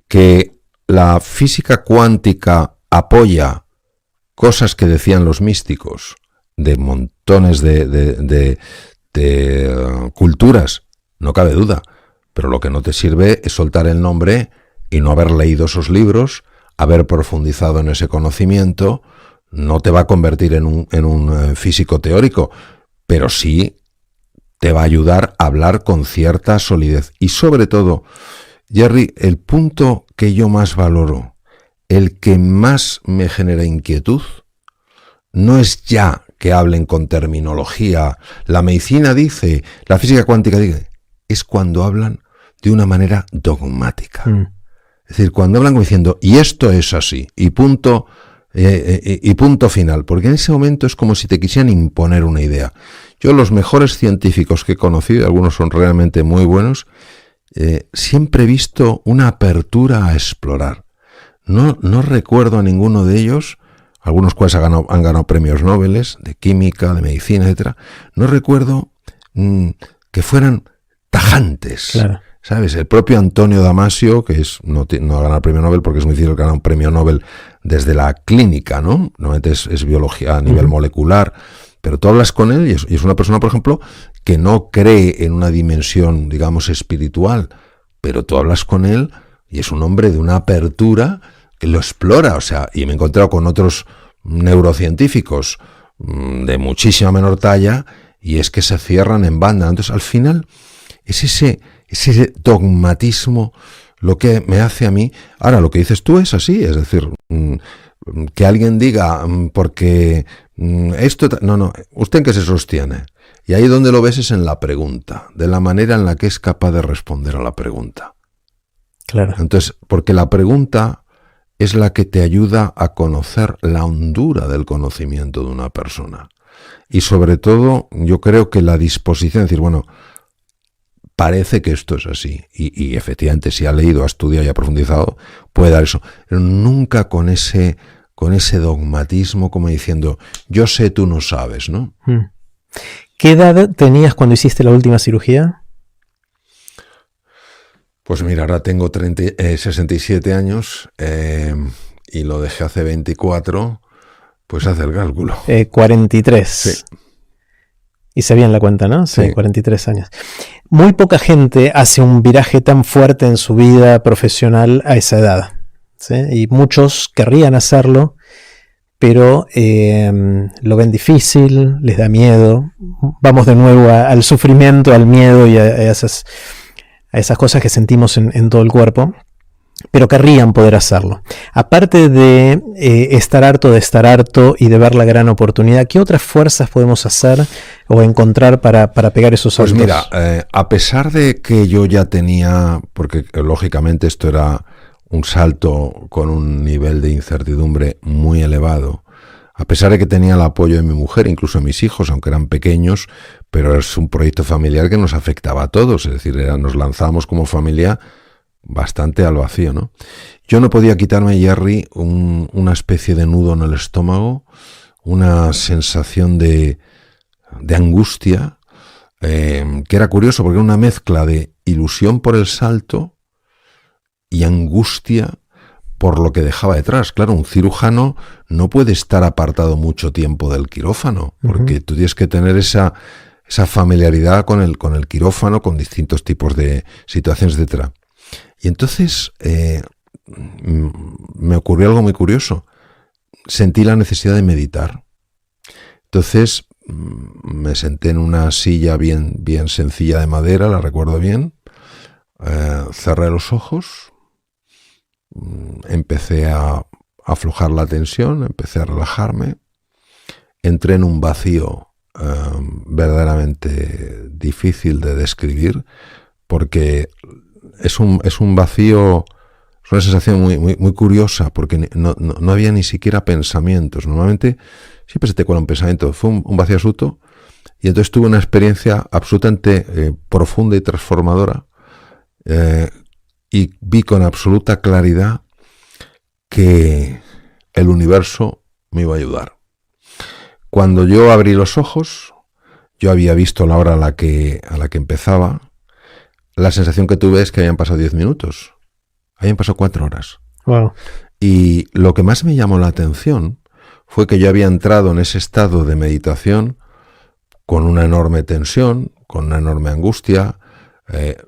que la física cuántica apoya cosas que decían los místicos de montones de culturas, no cabe duda. Pero lo que no te sirve es soltar el nombre y no haber leído esos libros, haber profundizado en ese conocimiento. No te va a convertir en un físico teórico, pero sí te va a ayudar a hablar con cierta solidez. Y sobre todo, Jerry, el punto que yo más valoro, el que más me genera inquietud, no es ya que hablen con terminología. La medicina dice, la física cuántica dice, es cuando hablan de una manera dogmática. Es decir, cuando hablan como diciendo, y esto es así, y punto final, porque en ese momento es como si te quisieran imponer una idea. Yo los mejores científicos que he conocido, algunos son realmente muy buenos, siempre he visto una apertura a explorar. No recuerdo a ninguno de ellos, algunos cuales han ganado premios Nobel de química, de medicina, etc. No recuerdo que fueran tajantes, claro. ¿Sabes? El propio Antonio Damasio, que no ha ganado el premio Nobel porque es muy difícil ganar un premio Nobel desde la clínica, ¿no? Normalmente es biología a nivel molecular, pero tú hablas con él y es una persona, por ejemplo, que no cree en una dimensión, digamos, espiritual, pero tú hablas con él y es un hombre de una apertura que lo explora, o sea, y me he encontrado con otros neurocientíficos de muchísima menor talla y es que se cierran en banda. Entonces, al final, es ese dogmatismo lo que me hace a mí. Ahora, lo que dices tú es así, es decir, que alguien diga, porque esto... No, ¿usted en qué se sostiene? Y ahí donde lo ves es en la pregunta, de la manera en la que es capaz de responder a la pregunta. Claro. Entonces, porque la pregunta es la que te ayuda a conocer la hondura del conocimiento de una persona. Y sobre todo, yo creo que la disposición, es decir, bueno, parece que esto es así. Y efectivamente, si ha leído, ha estudiado y ha profundizado, puede dar eso. Pero nunca con ese dogmatismo como diciendo, yo sé, tú no sabes, ¿no? ¿Qué edad tenías cuando hiciste la última cirugía? Pues mira, ahora tengo 67 años y lo dejé hace 24, pues hace el cálculo. 43. Sí. Hice bien la cuenta, ¿no? Sí, 43 años. Muy poca gente hace un viraje tan fuerte en su vida profesional a esa edad, ¿sí? Y muchos querrían hacerlo, pero lo ven difícil, les da miedo. Vamos de nuevo al sufrimiento, al miedo y a esas cosas que sentimos en todo el cuerpo, pero querrían poder hacerlo. Aparte de estar harto y de ver la gran oportunidad, ¿qué otras fuerzas podemos hacer o encontrar para pegar esos saltos? Pues mira, a pesar de que yo ya tenía, porque lógicamente esto era un salto con un nivel de incertidumbre muy elevado, a pesar de que tenía el apoyo de mi mujer, incluso de mis hijos, aunque eran pequeños, pero es un proyecto familiar que nos afectaba a todos, es decir, nos lanzamos como familia bastante al vacío, ¿no? Yo no podía quitarme, Jerry, una especie de nudo en el estómago, una sensación de angustia, que era curioso porque era una mezcla de ilusión por el salto y angustia por lo que dejaba detrás. Claro, un cirujano no puede estar apartado mucho tiempo del quirófano, porque tú tienes que tener esa familiaridad con el quirófano, con distintos tipos de situaciones, etcétera. Y entonces me ocurrió algo muy curioso. Sentí la necesidad de meditar. Entonces me senté en una silla bien sencilla de madera, la recuerdo bien. Cerré los ojos. Empecé a aflojar la tensión, empecé a relajarme. Entré en un vacío verdaderamente difícil de describir, porque es un vacío, es una sensación muy curiosa, porque no había ni siquiera pensamientos. Normalmente siempre se te cuela un pensamiento. Fue un vacío absoluto, y entonces tuve una experiencia absolutamente profunda y transformadora, y vi con absoluta claridad que el universo me iba a ayudar. Cuando yo abrí los ojos, yo había visto la hora a la que empezaba. La sensación que tuve es que habían pasado 10 minutos. Habían pasado 4 horas. Wow. Y lo que más me llamó la atención fue que yo había entrado en ese estado de meditación con una enorme tensión, con una enorme angustia.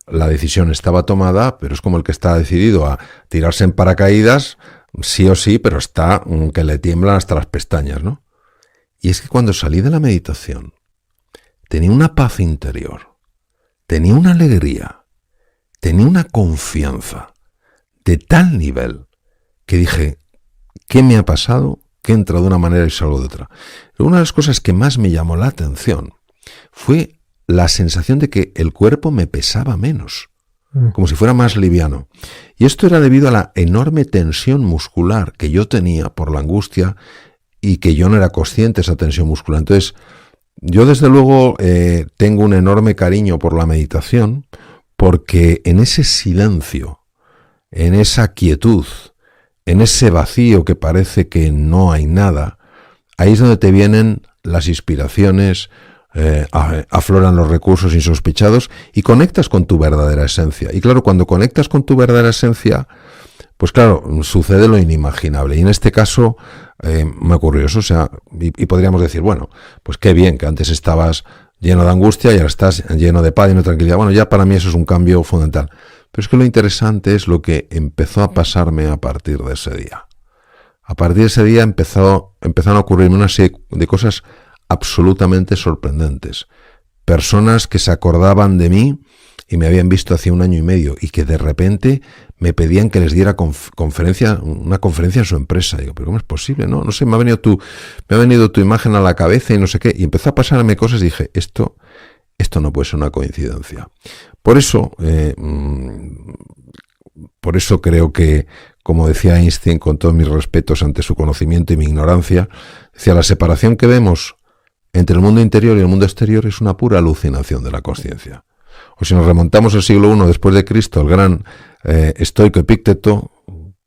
La decisión estaba tomada, pero es como el que está decidido a tirarse en paracaídas, sí o sí, pero está que le tiemblan hasta las pestañas, ¿no? Y es que cuando salí de la meditación, tenía una paz interior, tenía una alegría, tenía una confianza de tal nivel que dije, ¿qué me ha pasado? Que he entrado de una manera y salgo de otra. Pero una de las cosas que más me llamó la atención fue la sensación de que el cuerpo me pesaba menos, como si fuera más liviano. Y esto era debido a la enorme tensión muscular que yo tenía por la angustia y que yo no era consciente de esa tensión muscular. Entonces, yo desde luego tengo un enorme cariño por la meditación, porque en ese silencio, en esa quietud, en ese vacío que parece que no hay nada, ahí es donde te vienen las inspiraciones, afloran los recursos insospechados y conectas con tu verdadera esencia. Y claro, cuando conectas con tu verdadera esencia, pues claro, sucede lo inimaginable. Y en este caso me ocurrió eso. O sea, y podríamos decir, bueno, pues qué bien, que antes estabas lleno de angustia y ahora estás lleno de paz y de tranquilidad. Bueno, ya para mí eso es un cambio fundamental. Pero es que lo interesante es lo que empezó a pasarme a partir de ese día. A partir de ese día empezaron a ocurrirme una serie de cosas absolutamente sorprendentes. Personas que se acordaban de mí y me habían visto hace 1 año y medio y que de repente me pedían que les diera una conferencia en su empresa. Digo, pero ¿cómo es posible? No sé, me ha venido tu imagen a la cabeza y no sé qué. Y empezó a pasarme cosas y dije, esto no puede ser una coincidencia. Por eso creo que, como decía Einstein, con todos mis respetos ante su conocimiento y mi ignorancia, decía, la separación que vemos entre el mundo interior y el mundo exterior es una pura alucinación de la consciencia. Pues si nos remontamos al siglo I después de Cristo, el gran estoico Epícteto,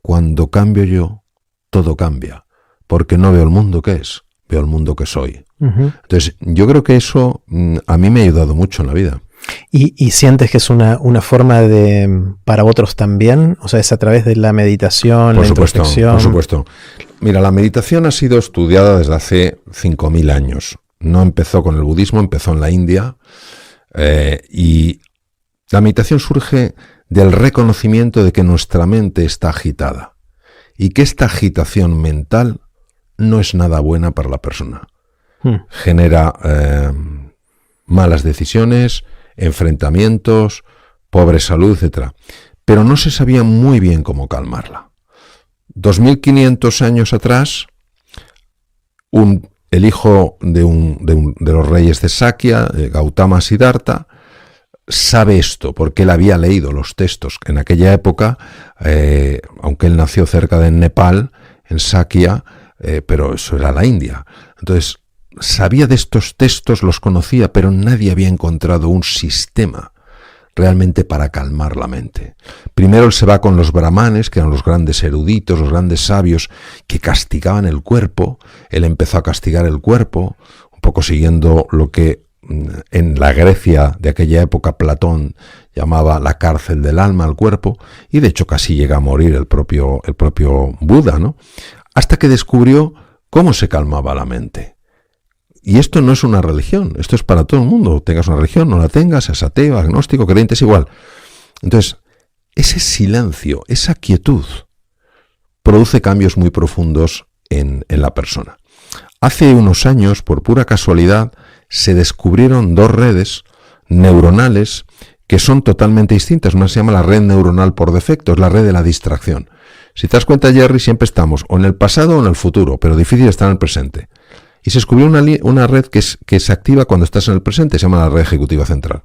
cuando cambio yo, todo cambia, porque no veo el mundo que es, veo el mundo que soy. Entonces, yo creo que eso a mí me ha ayudado mucho en la vida. ¿Y sientes que es una forma para otros también? O sea, es a través de la meditación, la introspección. Por supuesto. Mira, la meditación ha sido estudiada desde hace 5.000 años. No empezó con el budismo, empezó en la India. Y la meditación surge del reconocimiento de que nuestra mente está agitada y que esta agitación mental no es nada buena para la persona. Genera malas decisiones, enfrentamientos, pobre salud, etc. Pero no se sabía muy bien cómo calmarla. 2.500 años atrás, el hijo de los reyes de Sakya, Gautama Siddhartha, sabe esto porque él había leído los textos. En aquella época, aunque él nació cerca de Nepal, en Sakya, pero eso era la India. Entonces, sabía de estos textos, los conocía, pero nadie había encontrado un sistema realmente para calmar la mente. Primero él se va con los brahmanes, que eran los grandes eruditos, los grandes sabios, que castigaban el cuerpo. Él empezó a castigar el cuerpo, un poco siguiendo lo que en la Grecia de aquella época Platón llamaba la cárcel del alma al cuerpo, y de hecho casi llega a morir el propio Buda, ¿no? Hasta que descubrió cómo se calmaba la mente. Y esto no es una religión, esto es para todo el mundo. Tengas una religión, no la tengas, seas ateo, agnóstico, creyente, es igual. Entonces, ese silencio, esa quietud, produce cambios muy profundos en la persona. Hace unos años, por pura casualidad, se descubrieron 2 redes neuronales que son totalmente distintas. Una se llama la red neuronal por defecto, es la red de la distracción. Si te das cuenta, Jerry, siempre estamos o en el pasado o en el futuro, pero difícil estar en el presente. Y se descubrió una red que se activa cuando estás en el presente, se llama la red ejecutiva central.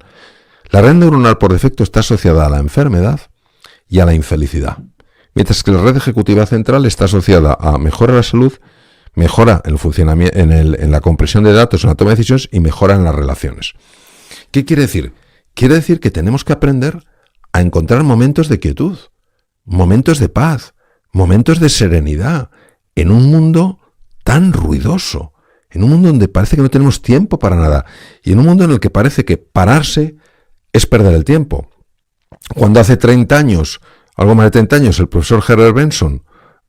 La red neuronal por defecto está asociada a la enfermedad y a la infelicidad, mientras que la red ejecutiva central está asociada a mejora la salud, mejora el funcionamiento, en la compresión de datos, en la toma de decisiones y mejora en las relaciones. ¿Qué quiere decir? Quiere decir que tenemos que aprender a encontrar momentos de quietud, momentos de paz, momentos de serenidad, en un mundo tan ruidoso. En un mundo donde parece que no tenemos tiempo para nada. Y en un mundo en el que parece que pararse es perder el tiempo. Cuando hace 30 años, algo más de 30 años, el profesor Herbert Benson,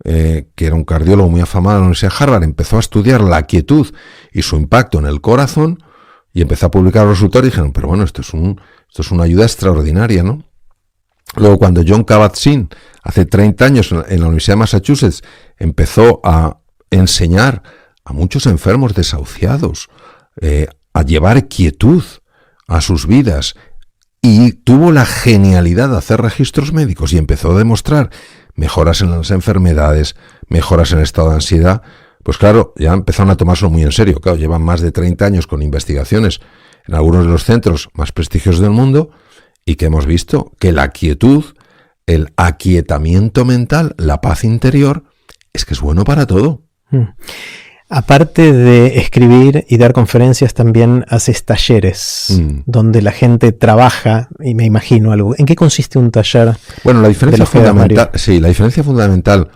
que era un cardiólogo muy afamado de la Universidad de Harvard, empezó a estudiar la quietud y su impacto en el corazón, y empezó a publicar los resultados, y dijeron, pero bueno, esto es una ayuda extraordinaria, ¿no? Luego, cuando John Kabat-Zinn, hace 30 años, en la Universidad de Massachusetts, empezó a enseñar a muchos enfermos desahuciados a llevar quietud a sus vidas, y tuvo la genialidad de hacer registros médicos y empezó a demostrar mejoras en las enfermedades, mejoras en el estado de ansiedad, pues claro, ya empezaron a tomárselo muy en serio. Claro, llevan más de 30 años con investigaciones en algunos de los centros más prestigiosos del mundo, y que hemos visto que la quietud, el aquietamiento mental, la paz interior, es que es bueno para todo. Aparte de escribir y dar conferencias, también haces talleres donde la gente trabaja, y me imagino algo. ¿En qué consiste un taller? Bueno, la diferencia fundamental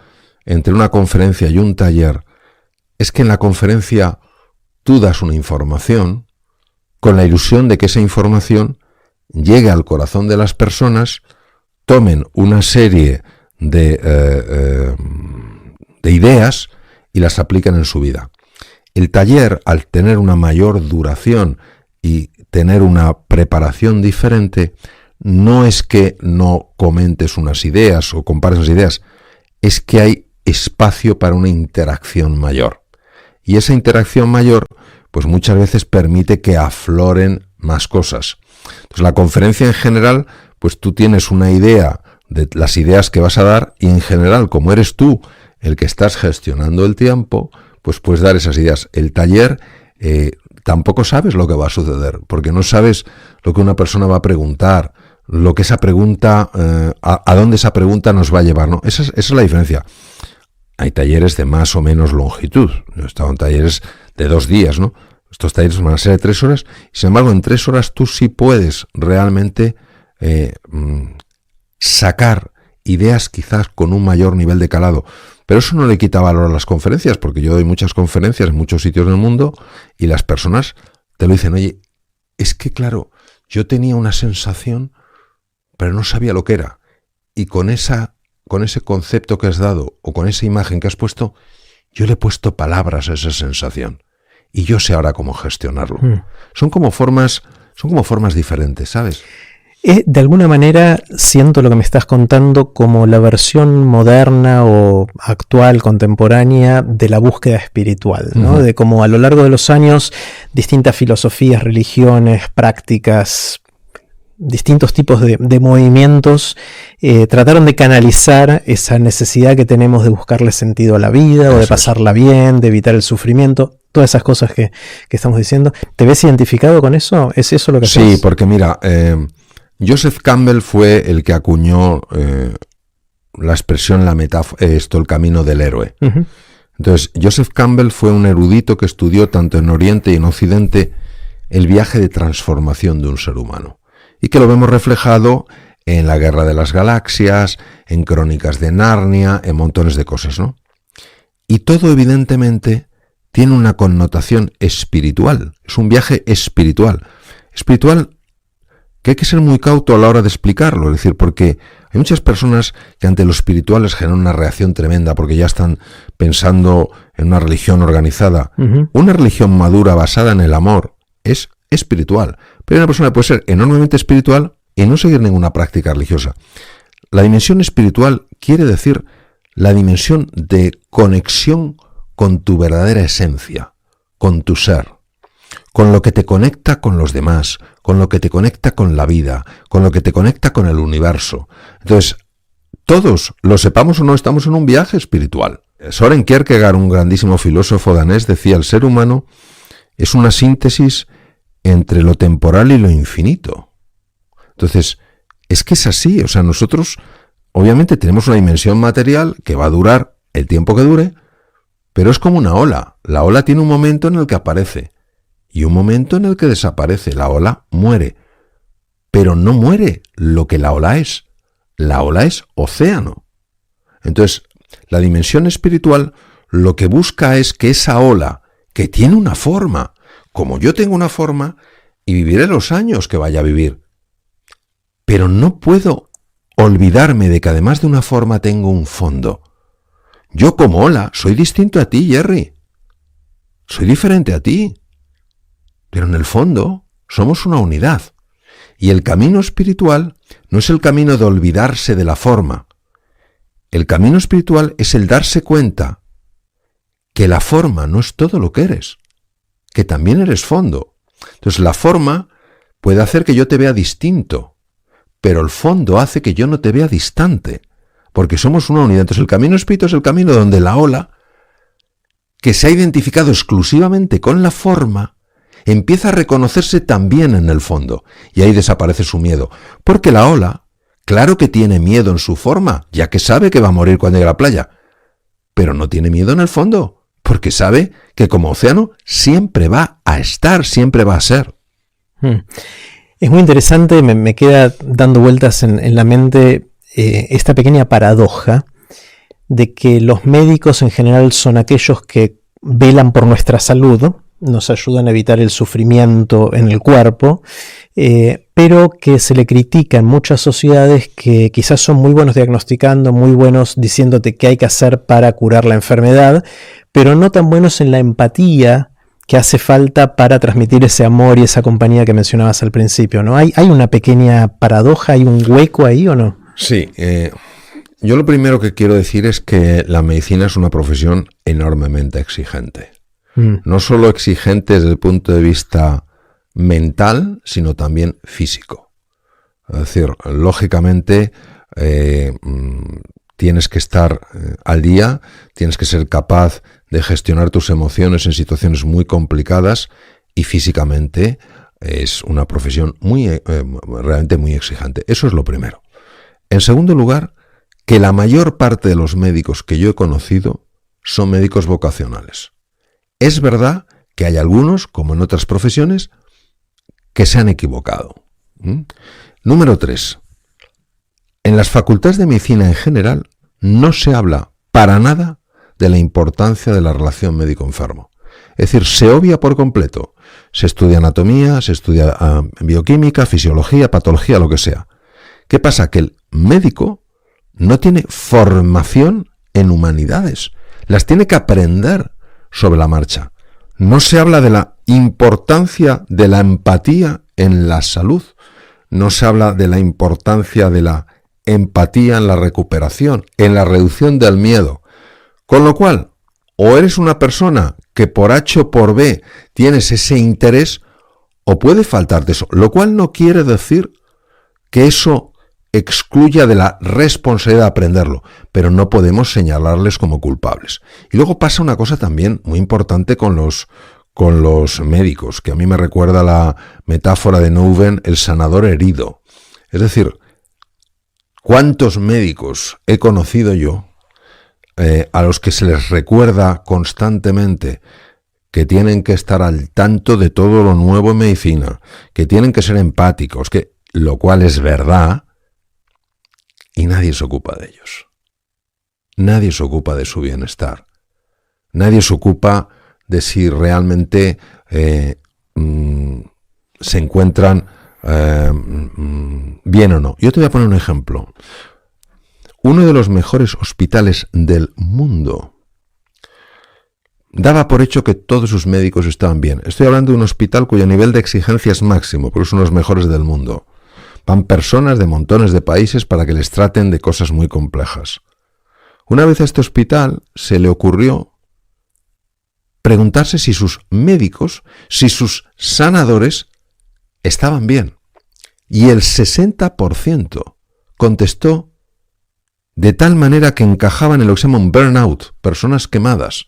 entre una conferencia y un taller es que en la conferencia tú das una información con la ilusión de que esa información llegue al corazón de las personas, tomen una serie de ideas y las aplican en su vida. El taller, al tener una mayor duración y tener una preparación diferente, no es que no comentes unas ideas o compares unas ideas, es que hay espacio para una interacción mayor. Y esa interacción mayor, pues muchas veces permite que afloren más cosas. Entonces, la conferencia en general, pues tú tienes una idea de las ideas que vas a dar, y en general, como eres tú el que estás gestionando el tiempo, pues puedes dar esas ideas. El taller tampoco sabes lo que va a suceder, porque no sabes lo que una persona va a preguntar, lo que esa pregunta, a dónde esa pregunta nos va a llevar, ¿no? Esa es la diferencia. Hay talleres de más o menos longitud. Yo he estado en talleres de 2 días, ¿no? Estos talleres van a ser de 3 horas, y sin embargo en 3 horas tú sí puedes realmente sacar ideas quizás con un mayor nivel de calado. Pero eso no le quita valor a las conferencias, porque yo doy muchas conferencias en muchos sitios del mundo y las personas te lo dicen, oye, es que claro, yo tenía una sensación, pero no sabía lo que era. Y con ese concepto que has dado o con esa imagen que has puesto, yo le he puesto palabras a esa sensación. Y yo sé ahora cómo gestionarlo. Son como formas diferentes, ¿sabes? De alguna manera siento lo que me estás contando como la versión moderna o actual, contemporánea de la búsqueda espiritual, ¿no? Uh-huh. De cómo a lo largo de los años distintas filosofías, religiones, prácticas, distintos tipos de movimientos trataron de canalizar esa necesidad que tenemos de buscarle sentido a la vida o de pasarla bien, de evitar el sufrimiento, todas esas cosas que estamos diciendo. ¿Te ves identificado con eso? ¿Es eso lo que haces? Sí, porque mira, Joseph Campbell fue el que acuñó la expresión, la metáfora, el camino del héroe. Uh-huh. Entonces, Joseph Campbell fue un erudito que estudió tanto en Oriente y en Occidente el viaje de transformación de un ser humano. Y que lo vemos reflejado en la Guerra de las Galaxias, en Crónicas de Narnia, en montones de cosas, ¿no? Y todo evidentemente tiene una connotación espiritual. Es un viaje espiritual. Espiritual que hay que ser muy cauto a la hora de explicarlo, es decir, porque hay muchas personas que ante lo espiritual les generan una reacción tremenda porque ya están pensando en una religión organizada. Uh-huh. Una religión madura basada en el amor es espiritual, pero una persona puede ser enormemente espiritual y no seguir ninguna práctica religiosa. La dimensión espiritual quiere decir la dimensión de conexión con tu verdadera esencia, con tu ser, con lo que te conecta con los demás, con lo que te conecta con la vida, con lo que te conecta con el universo. Entonces, todos, lo sepamos o no, estamos en un viaje espiritual. Søren Kierkegaard, un grandísimo filósofo danés, decía, el ser humano es una síntesis entre lo temporal y lo infinito. Entonces, es que es así, o sea, nosotros obviamente tenemos una dimensión material que va a durar el tiempo que dure, pero es como una ola. La ola tiene un momento en el que aparece y un momento en el que desaparece. La ola muere, pero no muere lo que la ola es. La ola es océano. Entonces, la dimensión espiritual lo que busca es que esa ola, que tiene una forma, como yo tengo una forma, y viviré los años que vaya a vivir. Pero no puedo olvidarme de que además de una forma tengo un fondo. Yo como ola soy distinto a ti, Jerry. Soy diferente a ti. Pero en el fondo somos una unidad. Y el camino espiritual no es el camino de olvidarse de la forma. El camino espiritual es el darse cuenta que la forma no es todo lo que eres, que también eres fondo. Entonces la forma puede hacer que yo te vea distinto, pero el fondo hace que yo no te vea distante, porque somos una unidad. Entonces el camino espiritual es el camino donde la ola, que se ha identificado exclusivamente con la forma, empieza a reconocerse también en el fondo, y ahí desaparece su miedo, porque la ola, claro que tiene miedo en su forma, ya que sabe que va a morir cuando llegue a la playa, pero no tiene miedo en el fondo, porque sabe que como océano siempre va a estar, siempre va a ser. Es muy interesante, me queda dando vueltas en la mente esta pequeña paradoja de que los médicos en general son aquellos que velan por nuestra salud, nos ayudan a evitar el sufrimiento en el cuerpo, pero que se le critica en muchas sociedades que quizás son muy buenos diagnosticando, muy buenos diciéndote qué hay que hacer para curar la enfermedad, pero no tan buenos en la empatía que hace falta para transmitir ese amor y esa compañía que mencionabas al principio, ¿no? ¿Hay una pequeña paradoja, hay un hueco ahí o no? Sí, yo lo primero que quiero decir es que la medicina es una profesión enormemente exigente. No solo exigente desde el punto de vista mental, sino también físico. Es decir, lógicamente tienes que estar al día, tienes que ser capaz de gestionar tus emociones en situaciones muy complicadas y físicamente es una profesión realmente muy exigente. Eso es lo primero. En segundo lugar, que la mayor parte de los médicos que yo he conocido son médicos vocacionales. Es verdad que hay algunos, como en otras profesiones, que se han equivocado. Número 3. En las facultades de medicina en general no se habla para nada de la importancia de la relación médico-enfermo. Es decir, se obvia por completo. Se estudia anatomía, se estudia bioquímica, fisiología, patología, lo que sea. ¿Qué pasa? Que el médico no tiene formación en humanidades. Las tiene que aprender sobre la marcha. No se habla de la importancia de la empatía en la salud. No se habla de la importancia de la empatía en la recuperación, en la reducción del miedo. Con lo cual, o eres una persona que por H o por B tienes ese interés, o puede faltarte eso. Lo cual no quiere decir que eso excluya de la responsabilidad de aprenderlo, pero no podemos señalarles como culpables. Y luego pasa una cosa también muy importante con los médicos, que a mí me recuerda la metáfora de Nouwen, el sanador herido. Es decir, ¿cuántos médicos he conocido yo a los que se les recuerda constantemente que tienen que estar al tanto de todo lo nuevo en medicina, que tienen que ser empáticos, lo cual es verdad, y nadie se ocupa de ellos? Nadie se ocupa de su bienestar. Nadie se ocupa de si realmente se encuentran bien o no. Yo te voy a poner un ejemplo. Uno de los mejores hospitales del mundo daba por hecho que todos sus médicos estaban bien. Estoy hablando de un hospital cuyo nivel de exigencia es máximo, porque son los mejores del mundo. Van personas de montones de países para que les traten de cosas muy complejas. Una vez a este hospital se le ocurrió preguntarse si sus médicos, si sus sanadores estaban bien. Y el 60% contestó de tal manera que encajaban en lo que se llama un burnout, personas quemadas.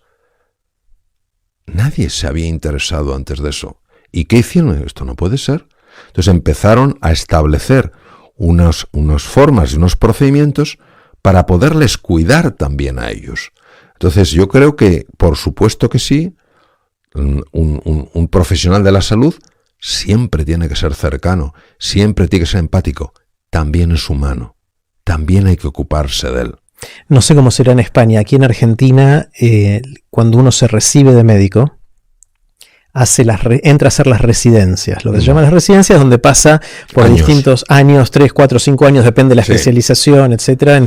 Nadie se había interesado antes de eso. ¿Y qué hicieron? Esto no puede ser. Entonces empezaron a establecer unas formas y unos procedimientos para poderles cuidar también a ellos. Entonces yo creo que, por supuesto que sí, un profesional de la salud siempre tiene que ser cercano, siempre tiene que ser empático, también es humano, también hay que ocuparse de él. No sé cómo será en España. Aquí en Argentina, cuando uno se recibe de médico, entra a hacer las residencias. Lo que se llaman las residencias, donde pasa por distintos años, 3, 4, 5 años, depende de la especialización, etcétera.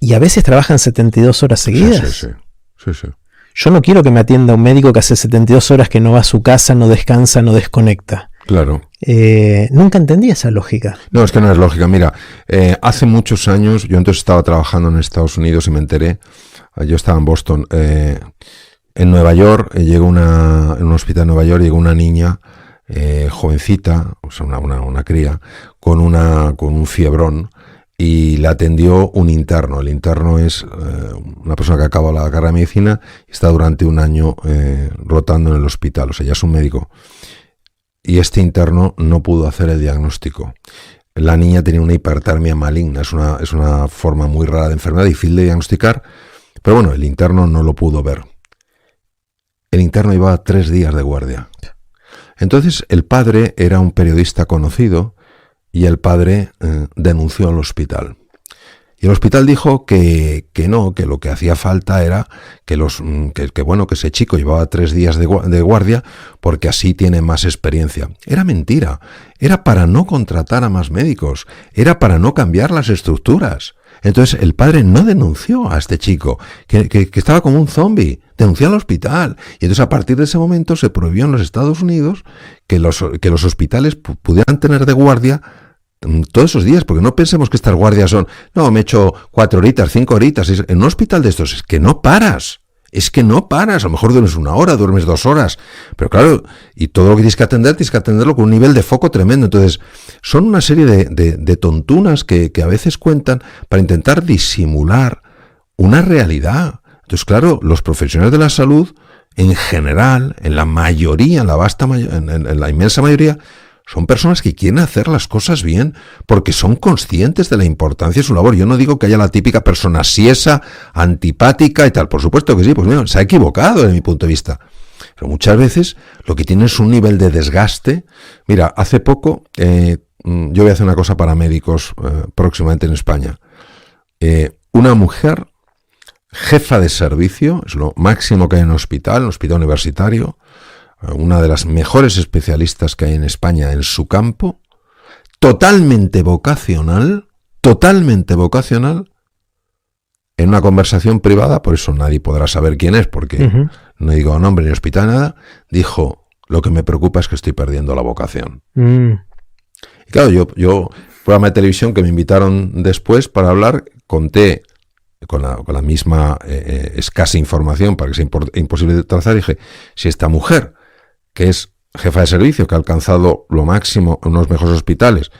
Y a veces trabajan 72 horas seguidas. Sí. Yo no quiero que me atienda un médico que hace 72 horas que no va a su casa, no descansa, no desconecta. Claro. Nunca entendí esa lógica. No, es que no es lógica. Mira, hace muchos años, yo entonces estaba trabajando en Estados Unidos y me enteré, yo estaba en Boston, en Nueva York, en un hospital de Nueva York llegó una niña jovencita, o sea, una cría, con un fiebrón, y la atendió un interno. El interno es una persona que acaba la carrera de medicina y está durante un año rotando en el hospital, o sea, ya es un médico. Y este interno no pudo hacer el diagnóstico. La niña tenía una hipertermia maligna, es una forma muy rara de enfermedad, difícil de diagnosticar, pero bueno, el interno no lo pudo ver. El interno llevaba 3 días de guardia. Entonces el padre era un periodista conocido y el padre denunció al hospital. Y el hospital dijo que no, que lo que hacía falta era que ese chico llevaba 3 días de guardia porque así tiene más experiencia. Era mentira. Era para no contratar a más médicos. Era para no cambiar las estructuras. Entonces el padre no denunció a este chico, que estaba como un zombie. Denunció al hospital. Y entonces a partir de ese momento se prohibió en los Estados Unidos que los hospitales pudieran tener de guardia todos esos días, porque no pensemos que estas guardias son, no, me echo 4 horitas, 5 horitas, en un hospital de estos es que no paras, a lo mejor duermes 1 hora, duermes 2 horas, pero claro, y todo lo que tienes que atenderlo con un nivel de foco tremendo. Entonces, son una serie de tontunas que a veces cuentan para intentar disimular una realidad. Entonces, claro, los profesionales de la salud, en general, en la mayoría, en la inmensa mayoría, son personas que quieren hacer las cosas bien porque son conscientes de la importancia de su labor. Yo no digo que haya la típica persona siesa, antipática y tal. Por supuesto que sí, pues mira, se ha equivocado desde mi punto de vista. Pero muchas veces lo que tiene es un nivel de desgaste. Mira, hace poco, yo voy a hacer una cosa para médicos próximamente en España. Una mujer, jefa de servicio, es lo máximo que hay en un hospital universitario, una de las mejores especialistas que hay en España en su campo, totalmente vocacional, en una conversación privada, por eso nadie podrá saber quién es, porque no digo nombre ni hospital, nada, dijo, lo que me preocupa es que estoy perdiendo la vocación. Y claro, yo programa de televisión que me invitaron después para hablar, conté con la misma escasa información para que sea imposible de trazar, y dije, si esta mujer, que es jefa de servicio, que ha alcanzado lo máximo en unos mejores hospitales,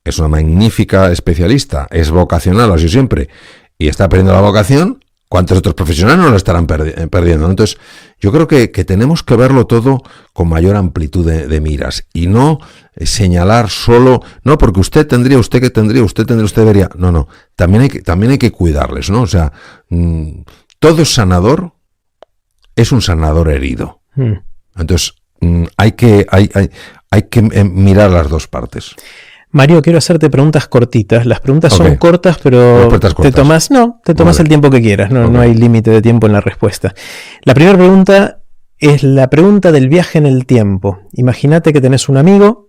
es una magnífica especialista, es vocacional, así siempre, y está perdiendo la vocación, ¿cuántos otros profesionales no lo estarán perdiendo? Entonces, yo creo que tenemos que verlo todo con mayor amplitud de miras y no señalar solo, no, porque usted debería. No, también hay que cuidarles, ¿no? O sea, todo sanador es un sanador herido. Entonces, hay que mirar las dos partes. Mario, quiero hacerte preguntas cortitas. Las preguntas son cortas, pero te tomas el tiempo que quieras. No hay límite de tiempo en la respuesta. La primera pregunta es la pregunta del viaje en el tiempo. Imagínate que tenés un amigo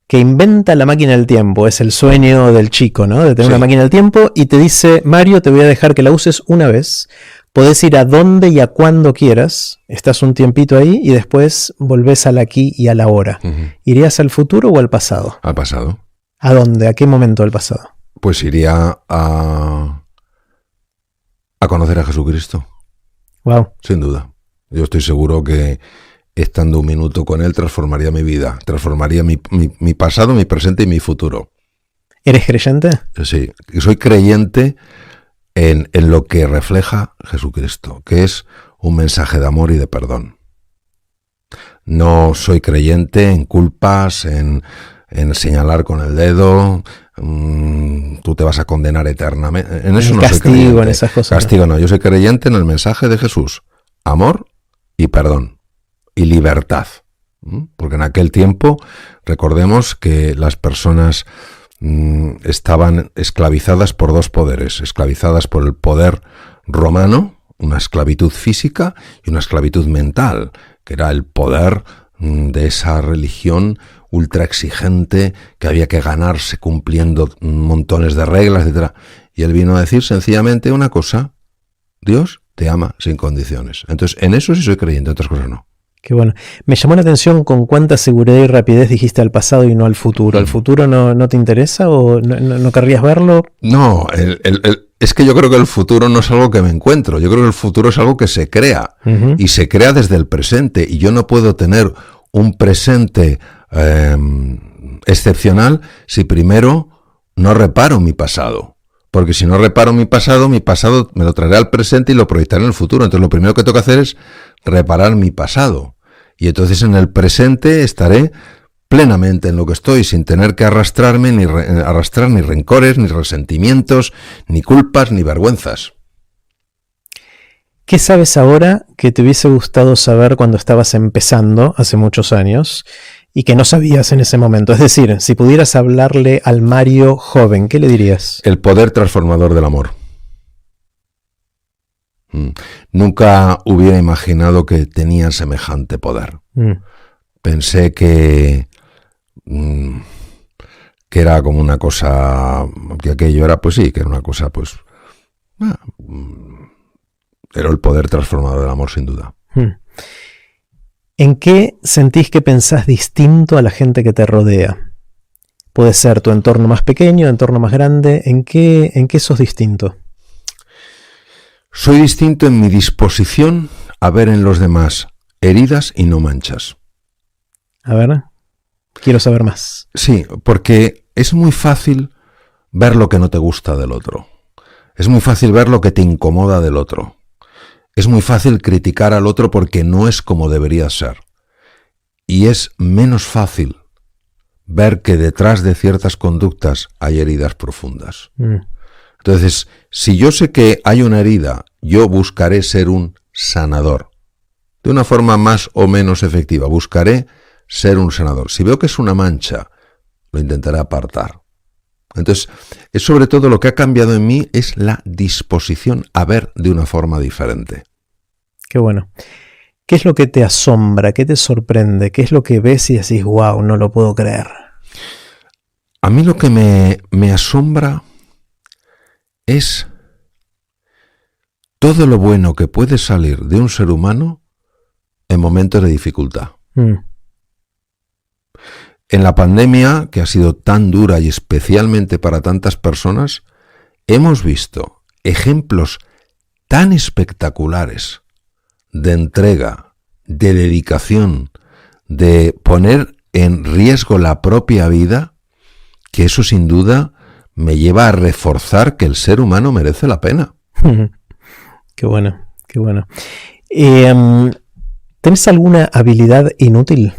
que inventa la máquina del tiempo. Es el sueño del chico, ¿no? De tener una máquina del tiempo y te dice, Mario, te voy a dejar que la uses una vez. Podés ir a donde y a cuando quieras. Estás un tiempito ahí y después volvés al aquí y a la hora. ¿Irías al futuro o al pasado? Al pasado. ¿A dónde? ¿A qué momento del pasado? Pues iría a conocer a Jesucristo. Wow. Sin duda. Yo estoy seguro que estando un minuto con él transformaría mi vida, transformaría mi pasado, mi presente y mi futuro. ¿Eres creyente? Sí, soy creyente en lo que refleja Jesucristo, que es un mensaje de amor y de perdón. No soy creyente en culpas, en señalar con el dedo, tú te vas a condenar eternamente. En eso no soy creyente. En esas cosas. Castigo no, yo soy creyente en el mensaje de Jesús. Amor y perdón. Y libertad. Porque en aquel tiempo, recordemos que las personas estaban esclavizadas por dos poderes. Esclavizadas por el poder romano, una esclavitud física y una esclavitud mental, que era el poder de esa religión ultra exigente que había que ganarse cumpliendo montones de reglas, etc. Y él vino a decir sencillamente una cosa: Dios te ama sin condiciones. Entonces, en eso sí soy creyente, en otras cosas no. Qué bueno. Me llamó la atención con cuánta seguridad y rapidez dijiste al pasado y no al futuro. ¿Al futuro no te interesa o no querrías verlo? No, es que yo creo que el futuro no es algo que me encuentro. Yo creo que el futuro es algo que se crea. Y se crea desde el presente. Y yo no puedo tener un presente excepcional si primero no reparo mi pasado. Porque si no reparo mi pasado me lo traeré al presente y lo proyectaré en el futuro. Entonces lo primero que tengo que hacer es reparar mi pasado. Y entonces en el presente estaré plenamente en lo que estoy, sin tener que arrastrar ni rencores, ni resentimientos, ni culpas, ni vergüenzas. ¿Qué sabes ahora que te hubiese gustado saber cuando estabas empezando, hace muchos años, y que no sabías en ese momento? Es decir, si pudieras hablarle al Mario joven, ¿qué le dirías? El poder transformador del amor. Nunca hubiera imaginado que tenía semejante poder. Pensé que era como una cosa, que aquello era, pues sí, que era una cosa, pues... Era el poder transformador del amor, sin duda. ¿En qué sentís que pensás distinto a la gente que te rodea? Puede ser tu entorno más pequeño, entorno más grande. ¿En qué sos distinto? Soy distinto en mi disposición a ver en los demás heridas y no manchas. A ver, quiero saber más. Sí, porque es muy fácil ver lo que no te gusta del otro. Es muy fácil ver lo que te incomoda del otro. Es muy fácil criticar al otro porque no es como debería ser. Y es menos fácil ver que detrás de ciertas conductas hay heridas profundas. Entonces, si yo sé que hay una herida, yo buscaré ser un sanador de una forma más o menos efectiva. Buscaré ser un sanador. Si veo que es una mancha, lo intentaré apartar. Entonces, es sobre todo lo que ha cambiado en mí es la disposición a ver de una forma diferente. Qué bueno. ¿Qué es lo que te asombra? ¿Qué te sorprende? ¿Qué es lo que ves y decís, wow, no lo puedo creer? A mí lo que me asombra es todo lo bueno que puede salir de un ser humano en momentos de dificultad. En la pandemia, que ha sido tan dura y especialmente para tantas personas, hemos visto ejemplos tan espectaculares de entrega, de dedicación, de poner en riesgo la propia vida, que eso sin duda me lleva a reforzar que el ser humano merece la pena. Qué bueno, qué bueno. ¿Tenés alguna habilidad inútil?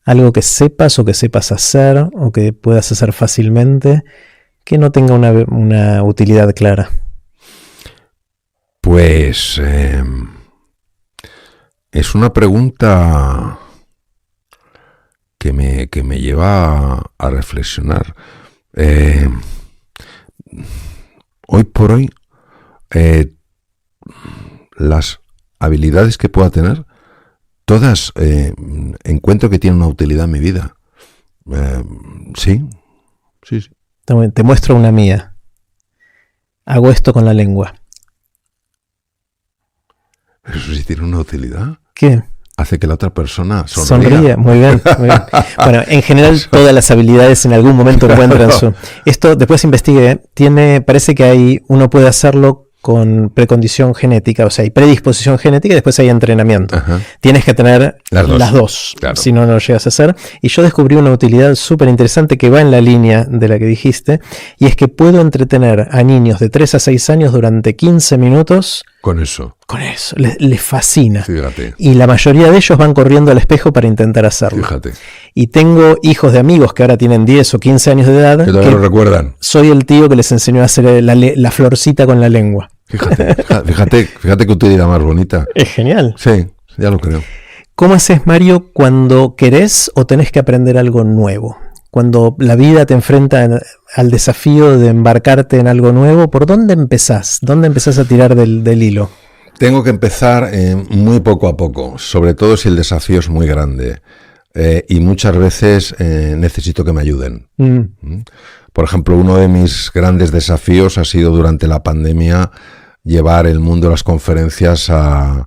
Algo que sepas o que sepas hacer o que puedas hacer fácilmente que no tenga una utilidad clara. Pues es una pregunta que me lleva a reflexionar. Hoy por hoy, las habilidades que pueda tener, todas encuentro que tienen una utilidad en mi vida. Sí. Te muestro una mía. Hago esto con la lengua. ¿Eso sí tiene una utilidad? ¿Qué? Hace que la otra persona sonría. Sonríe, muy bien, muy bien. Bueno, en general todas las habilidades en algún momento encuentran su... Esto después investigué, parece que uno puede hacerlo con precondición genética, o sea, hay predisposición genética y después hay entrenamiento. Ajá. Tienes que tener las dos, claro. Si no, no lo llegas a hacer. Y yo descubrí una utilidad súper interesante que va en la línea de la que dijiste, y es que puedo entretener a niños de 3 a 6 años durante 15 minutos. Con eso. Les fascina. Fíjate. Y la mayoría de ellos van corriendo al espejo para intentar hacerlo. Fíjate. Y tengo hijos de amigos que ahora tienen 10 o 15 años de edad. Que todavía lo recuerdan. Soy el tío que les enseñó a hacer la florcita con la lengua. Fíjate qué utilidad más bonita. Es genial. Sí, ya lo creo. ¿Cómo haces, Mario, cuando querés o tenés que aprender algo nuevo? Cuando la vida te enfrenta al desafío de embarcarte en algo nuevo, ¿por dónde empezás? ¿Dónde empezás a tirar del hilo? Tengo que empezar muy poco a poco, sobre todo si el desafío es muy grande. Y muchas veces necesito que me ayuden. Por ejemplo, uno de mis grandes desafíos ha sido durante la pandemia llevar el mundo de las conferencias al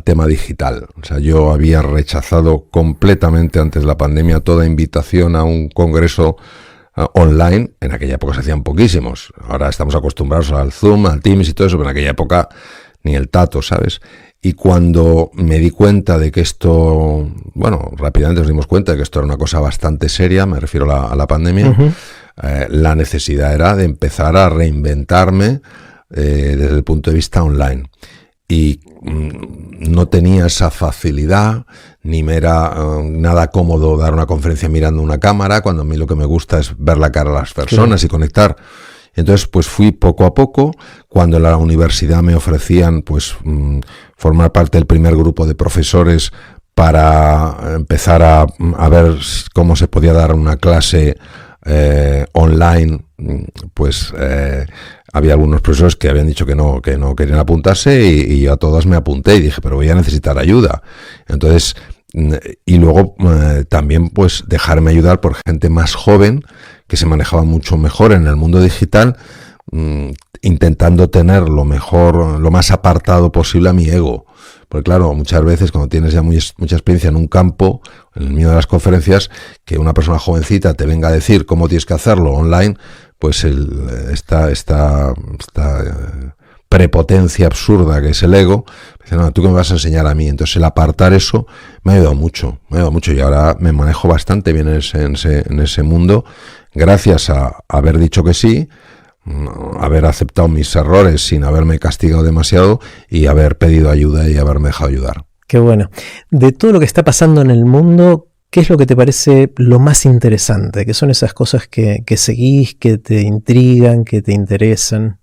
tema digital. O sea, yo había rechazado completamente antes de la pandemia toda invitación a un congreso online. En aquella época se hacían poquísimos. Ahora estamos acostumbrados al Zoom, al Teams y todo eso, pero en aquella época ni el tato, ¿sabes? Y cuando me di cuenta de que esto, bueno, rápidamente nos dimos cuenta de que esto era una cosa bastante seria, me refiero a la pandemia, la necesidad era de empezar a reinventarme desde el punto de vista online. Y no tenía esa facilidad, ni me era nada cómodo dar una conferencia mirando una cámara, cuando a mí lo que me gusta es ver la cara a las personas y conectar. Entonces, pues fui poco a poco. Cuando en la universidad me ofrecían, pues, formar parte del primer grupo de profesores para empezar a ver cómo se podía dar una clase online, pues había algunos profesores que habían dicho que no querían apuntarse y yo a todas me apunté y dije, pero voy a necesitar ayuda. Entonces, y luego también pues dejarme ayudar por gente más joven que se manejaba mucho mejor en el mundo digital, intentando tener lo mejor, lo más apartado posible a mi ego. Porque claro, muchas veces cuando tienes ya mucha experiencia en un campo, en el mío de las conferencias, que una persona jovencita te venga a decir cómo tienes que hacerlo online, pues esta prepotencia absurda que es el ego, dice, no, tú que me vas a enseñar a mí. Entonces el apartar eso me ha ayudado mucho y ahora me manejo bastante bien en ese mundo, gracias a haber dicho que sí, haber aceptado mis errores sin haberme castigado demasiado y haber pedido ayuda y haberme dejado ayudar. Qué bueno. De todo lo que está pasando en el mundo, ¿qué es lo que te parece lo más interesante? ¿Qué son esas cosas que seguís, que te intrigan, que te interesan?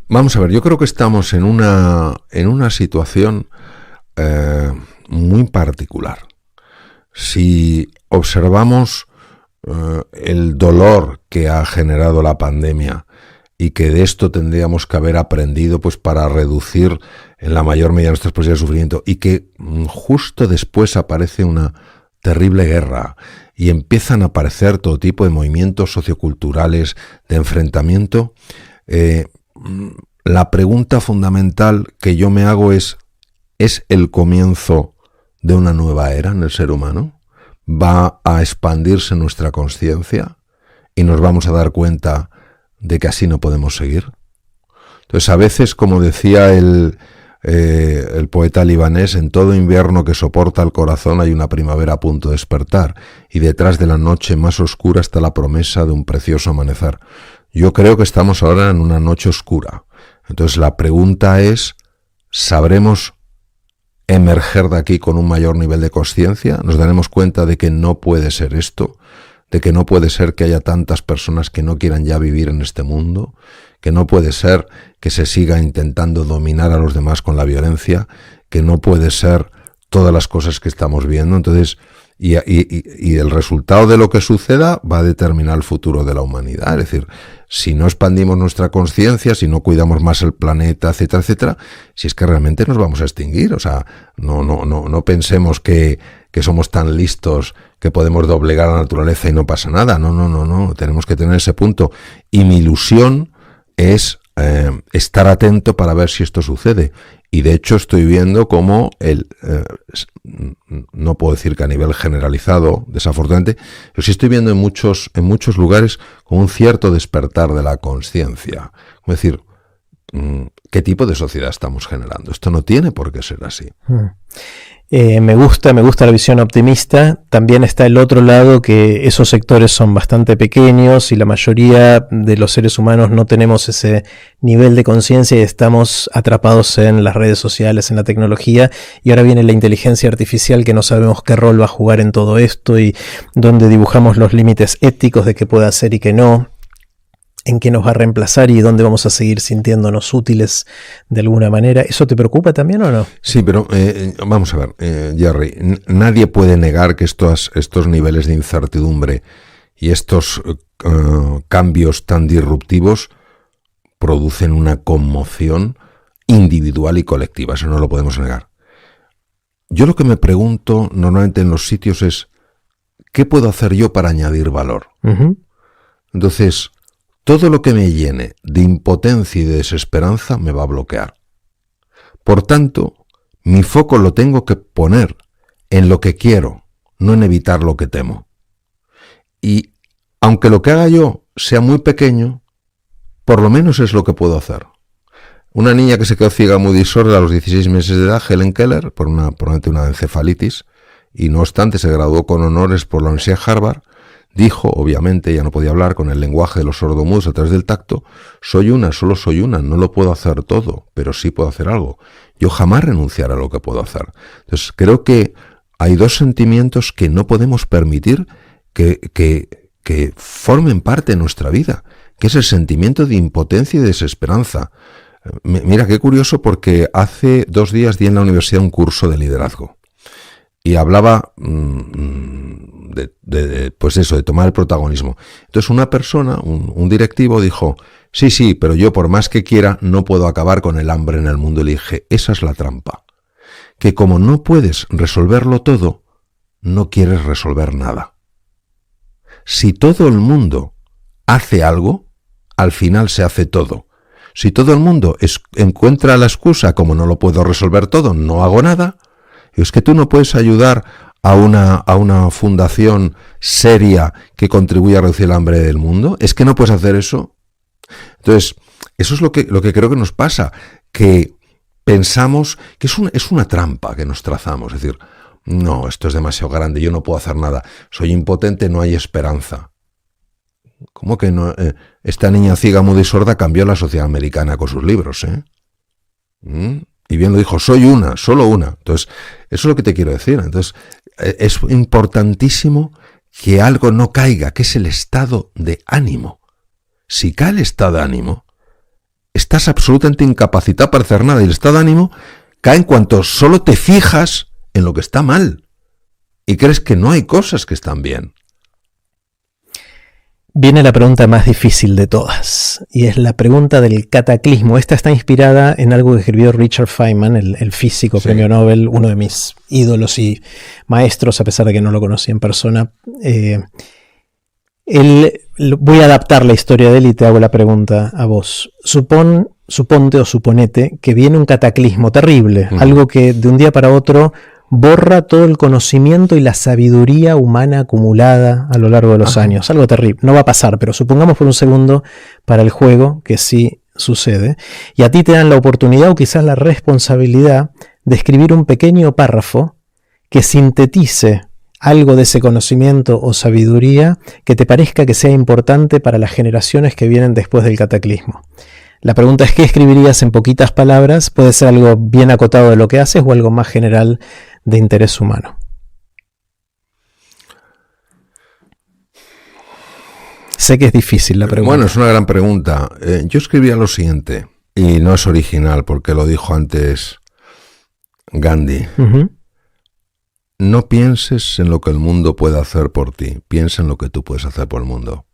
Vamos a ver, yo creo que estamos en una situación muy particular. Si observamos el dolor que ha generado la pandemia y que de esto tendríamos que haber aprendido pues para reducir en la mayor medida nuestras posibilidades de sufrimiento, y que justo después aparece una terrible guerra y empiezan a aparecer todo tipo de movimientos socioculturales de enfrentamiento, la pregunta fundamental que yo me hago ¿es el comienzo de una nueva era en el ser humano? ¿Va a expandirse nuestra conciencia y nos vamos a dar cuenta de que así no podemos seguir? Entonces, a veces, como decía el poeta libanés, en todo invierno que soporta el corazón hay una primavera a punto de despertar, y detrás de la noche más oscura está la promesa de un precioso amanecer. Yo creo que estamos ahora en una noche oscura. Entonces la pregunta es, ¿sabremos emerger de aquí con un mayor nivel de conciencia? ¿Nos daremos cuenta de que no puede ser esto? ¿De que no puede ser que haya tantas personas que no quieran ya vivir en este mundo? ¿Que no puede ser que se siga intentando dominar a los demás con la violencia? ¿Que no puede ser todas las cosas que estamos viendo? Entonces, y el resultado de lo que suceda va a determinar el futuro de la humanidad. Es decir, si no expandimos nuestra conciencia, si no cuidamos más el planeta, etcétera, etcétera, si es que realmente nos vamos a extinguir. O sea, no pensemos que somos tan listos que podemos doblegar a la naturaleza y no pasa nada. No. Tenemos que tener ese punto. Y mi ilusión es estar atento para ver si esto sucede. Y de hecho estoy viendo cómo no puedo decir que a nivel generalizado, desafortunadamente, pero sí estoy viendo en muchos lugares con un cierto despertar de la conciencia. Es decir, ¿qué tipo de sociedad estamos generando? Esto no tiene por qué ser así. Me gusta la visión optimista. También está el otro lado, que esos sectores son bastante pequeños y la mayoría de los seres humanos no tenemos ese nivel de conciencia y estamos atrapados en las redes sociales, en la tecnología, y ahora viene la inteligencia artificial, que no sabemos qué rol va a jugar en todo esto y dónde dibujamos los límites éticos de qué puede hacer y qué no, en qué nos va a reemplazar y dónde vamos a seguir sintiéndonos útiles de alguna manera. ¿Eso te preocupa también o no? Sí, pero vamos a ver, Jerry, nadie puede negar que estos niveles de incertidumbre y estos cambios tan disruptivos producen una conmoción individual y colectiva. Eso no lo podemos negar. Yo lo que me pregunto normalmente en los sitios es, ¿qué puedo hacer yo para añadir valor? Uh-huh. Entonces, todo lo que me llene de impotencia y de desesperanza me va a bloquear. Por tanto, mi foco lo tengo que poner en lo que quiero, no en evitar lo que temo. Y aunque lo que haga yo sea muy pequeño, por lo menos es lo que puedo hacer. Una niña que se quedó ciega muy sorda a los 16 meses de edad, Helen Keller, probablemente una encefalitis, y no obstante se graduó con honores por la Universidad de Harvard, dijo, obviamente, ya no podía hablar con el lenguaje de los sordomudos a través del tacto, solo soy una, no lo puedo hacer todo, pero sí puedo hacer algo. Yo jamás renunciaré a lo que puedo hacer. Entonces, creo que hay dos sentimientos que no podemos permitir que formen parte de nuestra vida, que es el sentimiento de impotencia y de desesperanza. Mira, qué curioso, porque hace 2 días di en la universidad un curso de liderazgo y hablaba de tomar el protagonismo. Entonces una persona, un directivo, dijo, sí, pero yo por más que quiera no puedo acabar con el hambre en el mundo. Y le dije, esa es la trampa, que como no puedes resolverlo todo, no quieres resolver nada. Si todo el mundo hace algo, al final se hace todo. Si todo el mundo encuentra la excusa, como no lo puedo resolver todo, no hago nada, es que tú no puedes ayudar a una fundación seria que contribuya a reducir el hambre del mundo. ¿Es que no puedes hacer eso? Entonces, eso es lo que creo que nos pasa, que pensamos que es una trampa que nos trazamos. Es decir, no, esto es demasiado grande, yo no puedo hacer nada, soy impotente, no hay esperanza. ¿Cómo que no? Esta niña ciega, muda y sorda cambió la sociedad americana con sus libros, ¿eh? Y bien lo dijo, soy una, solo una. Entonces, eso es lo que te quiero decir. Entonces, es importantísimo que algo no caiga, que es el estado de ánimo. Si cae el estado de ánimo, estás absolutamente incapacitado para hacer nada y el estado de ánimo cae en cuanto solo te fijas en lo que está mal y crees que no hay cosas que están bien. Viene la pregunta más difícil de todas, y es la pregunta del cataclismo. Esta está inspirada en algo que escribió Richard Feynman, el físico, premio Nobel, uno de mis ídolos y maestros, a pesar de que no lo conocí en persona. Voy a adaptar la historia de él y te hago la pregunta a vos. Suponte o suponete que viene un cataclismo terrible, algo que de un día para otro borra todo el conocimiento y la sabiduría humana acumulada a lo largo de los años. Algo terrible. No va a pasar, pero supongamos por un segundo para el juego que sí sucede. Y a ti te dan la oportunidad o quizás la responsabilidad de escribir un pequeño párrafo que sintetice algo de ese conocimiento o sabiduría que te parezca que sea importante para las generaciones que vienen después del cataclismo. La pregunta es, ¿qué escribirías en poquitas palabras? Puede ser algo bien acotado de lo que haces o algo más general de interés humano. Sé que es difícil la pregunta. Bueno, es una gran pregunta. Yo escribía lo siguiente, y no es original porque lo dijo antes Gandhi. No pienses en lo que el mundo puede hacer por ti, piensa en lo que tú puedes hacer por el mundo.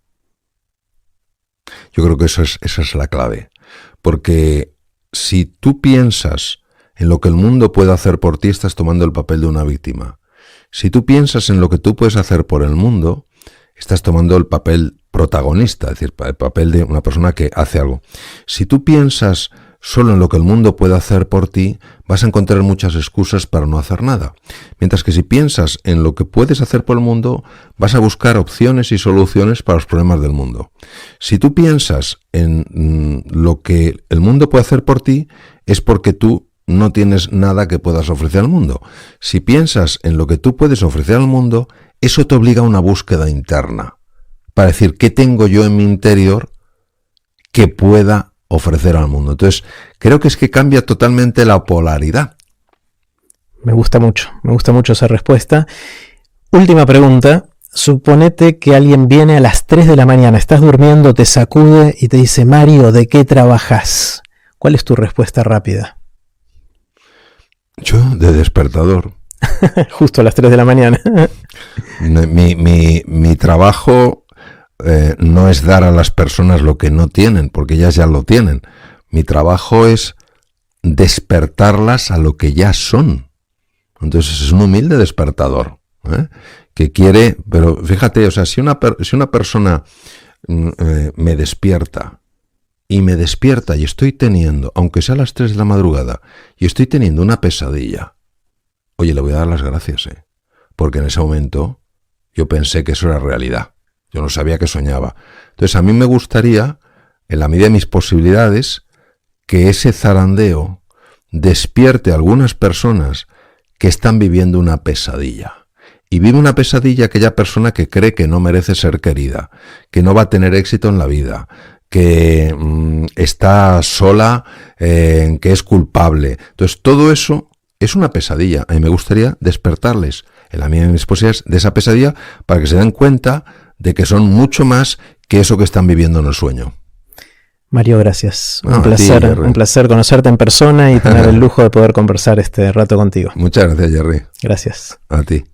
Yo creo que esa es la clave. Porque si tú piensas en lo que el mundo puede hacer por ti, estás tomando el papel de una víctima. Si tú piensas en lo que tú puedes hacer por el mundo, estás tomando el papel protagonista, es decir, el papel de una persona que hace algo. Si tú piensas solo en lo que el mundo puede hacer por ti, vas a encontrar muchas excusas para no hacer nada. Mientras que si piensas en lo que puedes hacer por el mundo, vas a buscar opciones y soluciones para los problemas del mundo. Si tú piensas en lo que el mundo puede hacer por ti, es porque tú no tienes nada que puedas ofrecer al mundo. Si piensas en lo que tú puedes ofrecer al mundo, eso te obliga a una búsqueda interna, para decir, ¿qué tengo yo en mi interior que pueda ofrecer al mundo? Entonces, creo que es que cambia totalmente la polaridad. Me gusta mucho esa respuesta. Última pregunta. Suponete que alguien viene a las 3 de la mañana, estás durmiendo, te sacude y te dice, Mario, ¿de qué trabajas? ¿Cuál es tu respuesta rápida? Yo, de despertador. Justo a las 3 de la mañana. Mi trabajo no es dar a las personas lo que no tienen, porque ellas ya lo tienen. Mi trabajo es despertarlas a lo que ya son. Entonces es un humilde despertador, que quiere, pero fíjate, o sea, si una persona me despierta y estoy teniendo, aunque sea a las 3 de la madrugada, y estoy teniendo una pesadilla, oye, le voy a dar las gracias, porque en ese momento yo pensé que eso era realidad. Yo no sabía que soñaba. Entonces a mí me gustaría, en la medida de mis posibilidades, que ese zarandeo despierte a algunas personas que están viviendo una pesadilla. Y vive una pesadilla aquella persona que cree que no merece ser querida, que no va a tener éxito en la vida, que está sola, que es culpable. Entonces todo eso es una pesadilla. A mí me gustaría despertarles en la medida de mis posibilidades de esa pesadilla para que se den cuenta de que son mucho más que eso que están viviendo en el sueño. Mario, gracias. Un placer conocerte en persona y tener el lujo de poder conversar este rato contigo. Muchas gracias, Jerry. Gracias. A ti.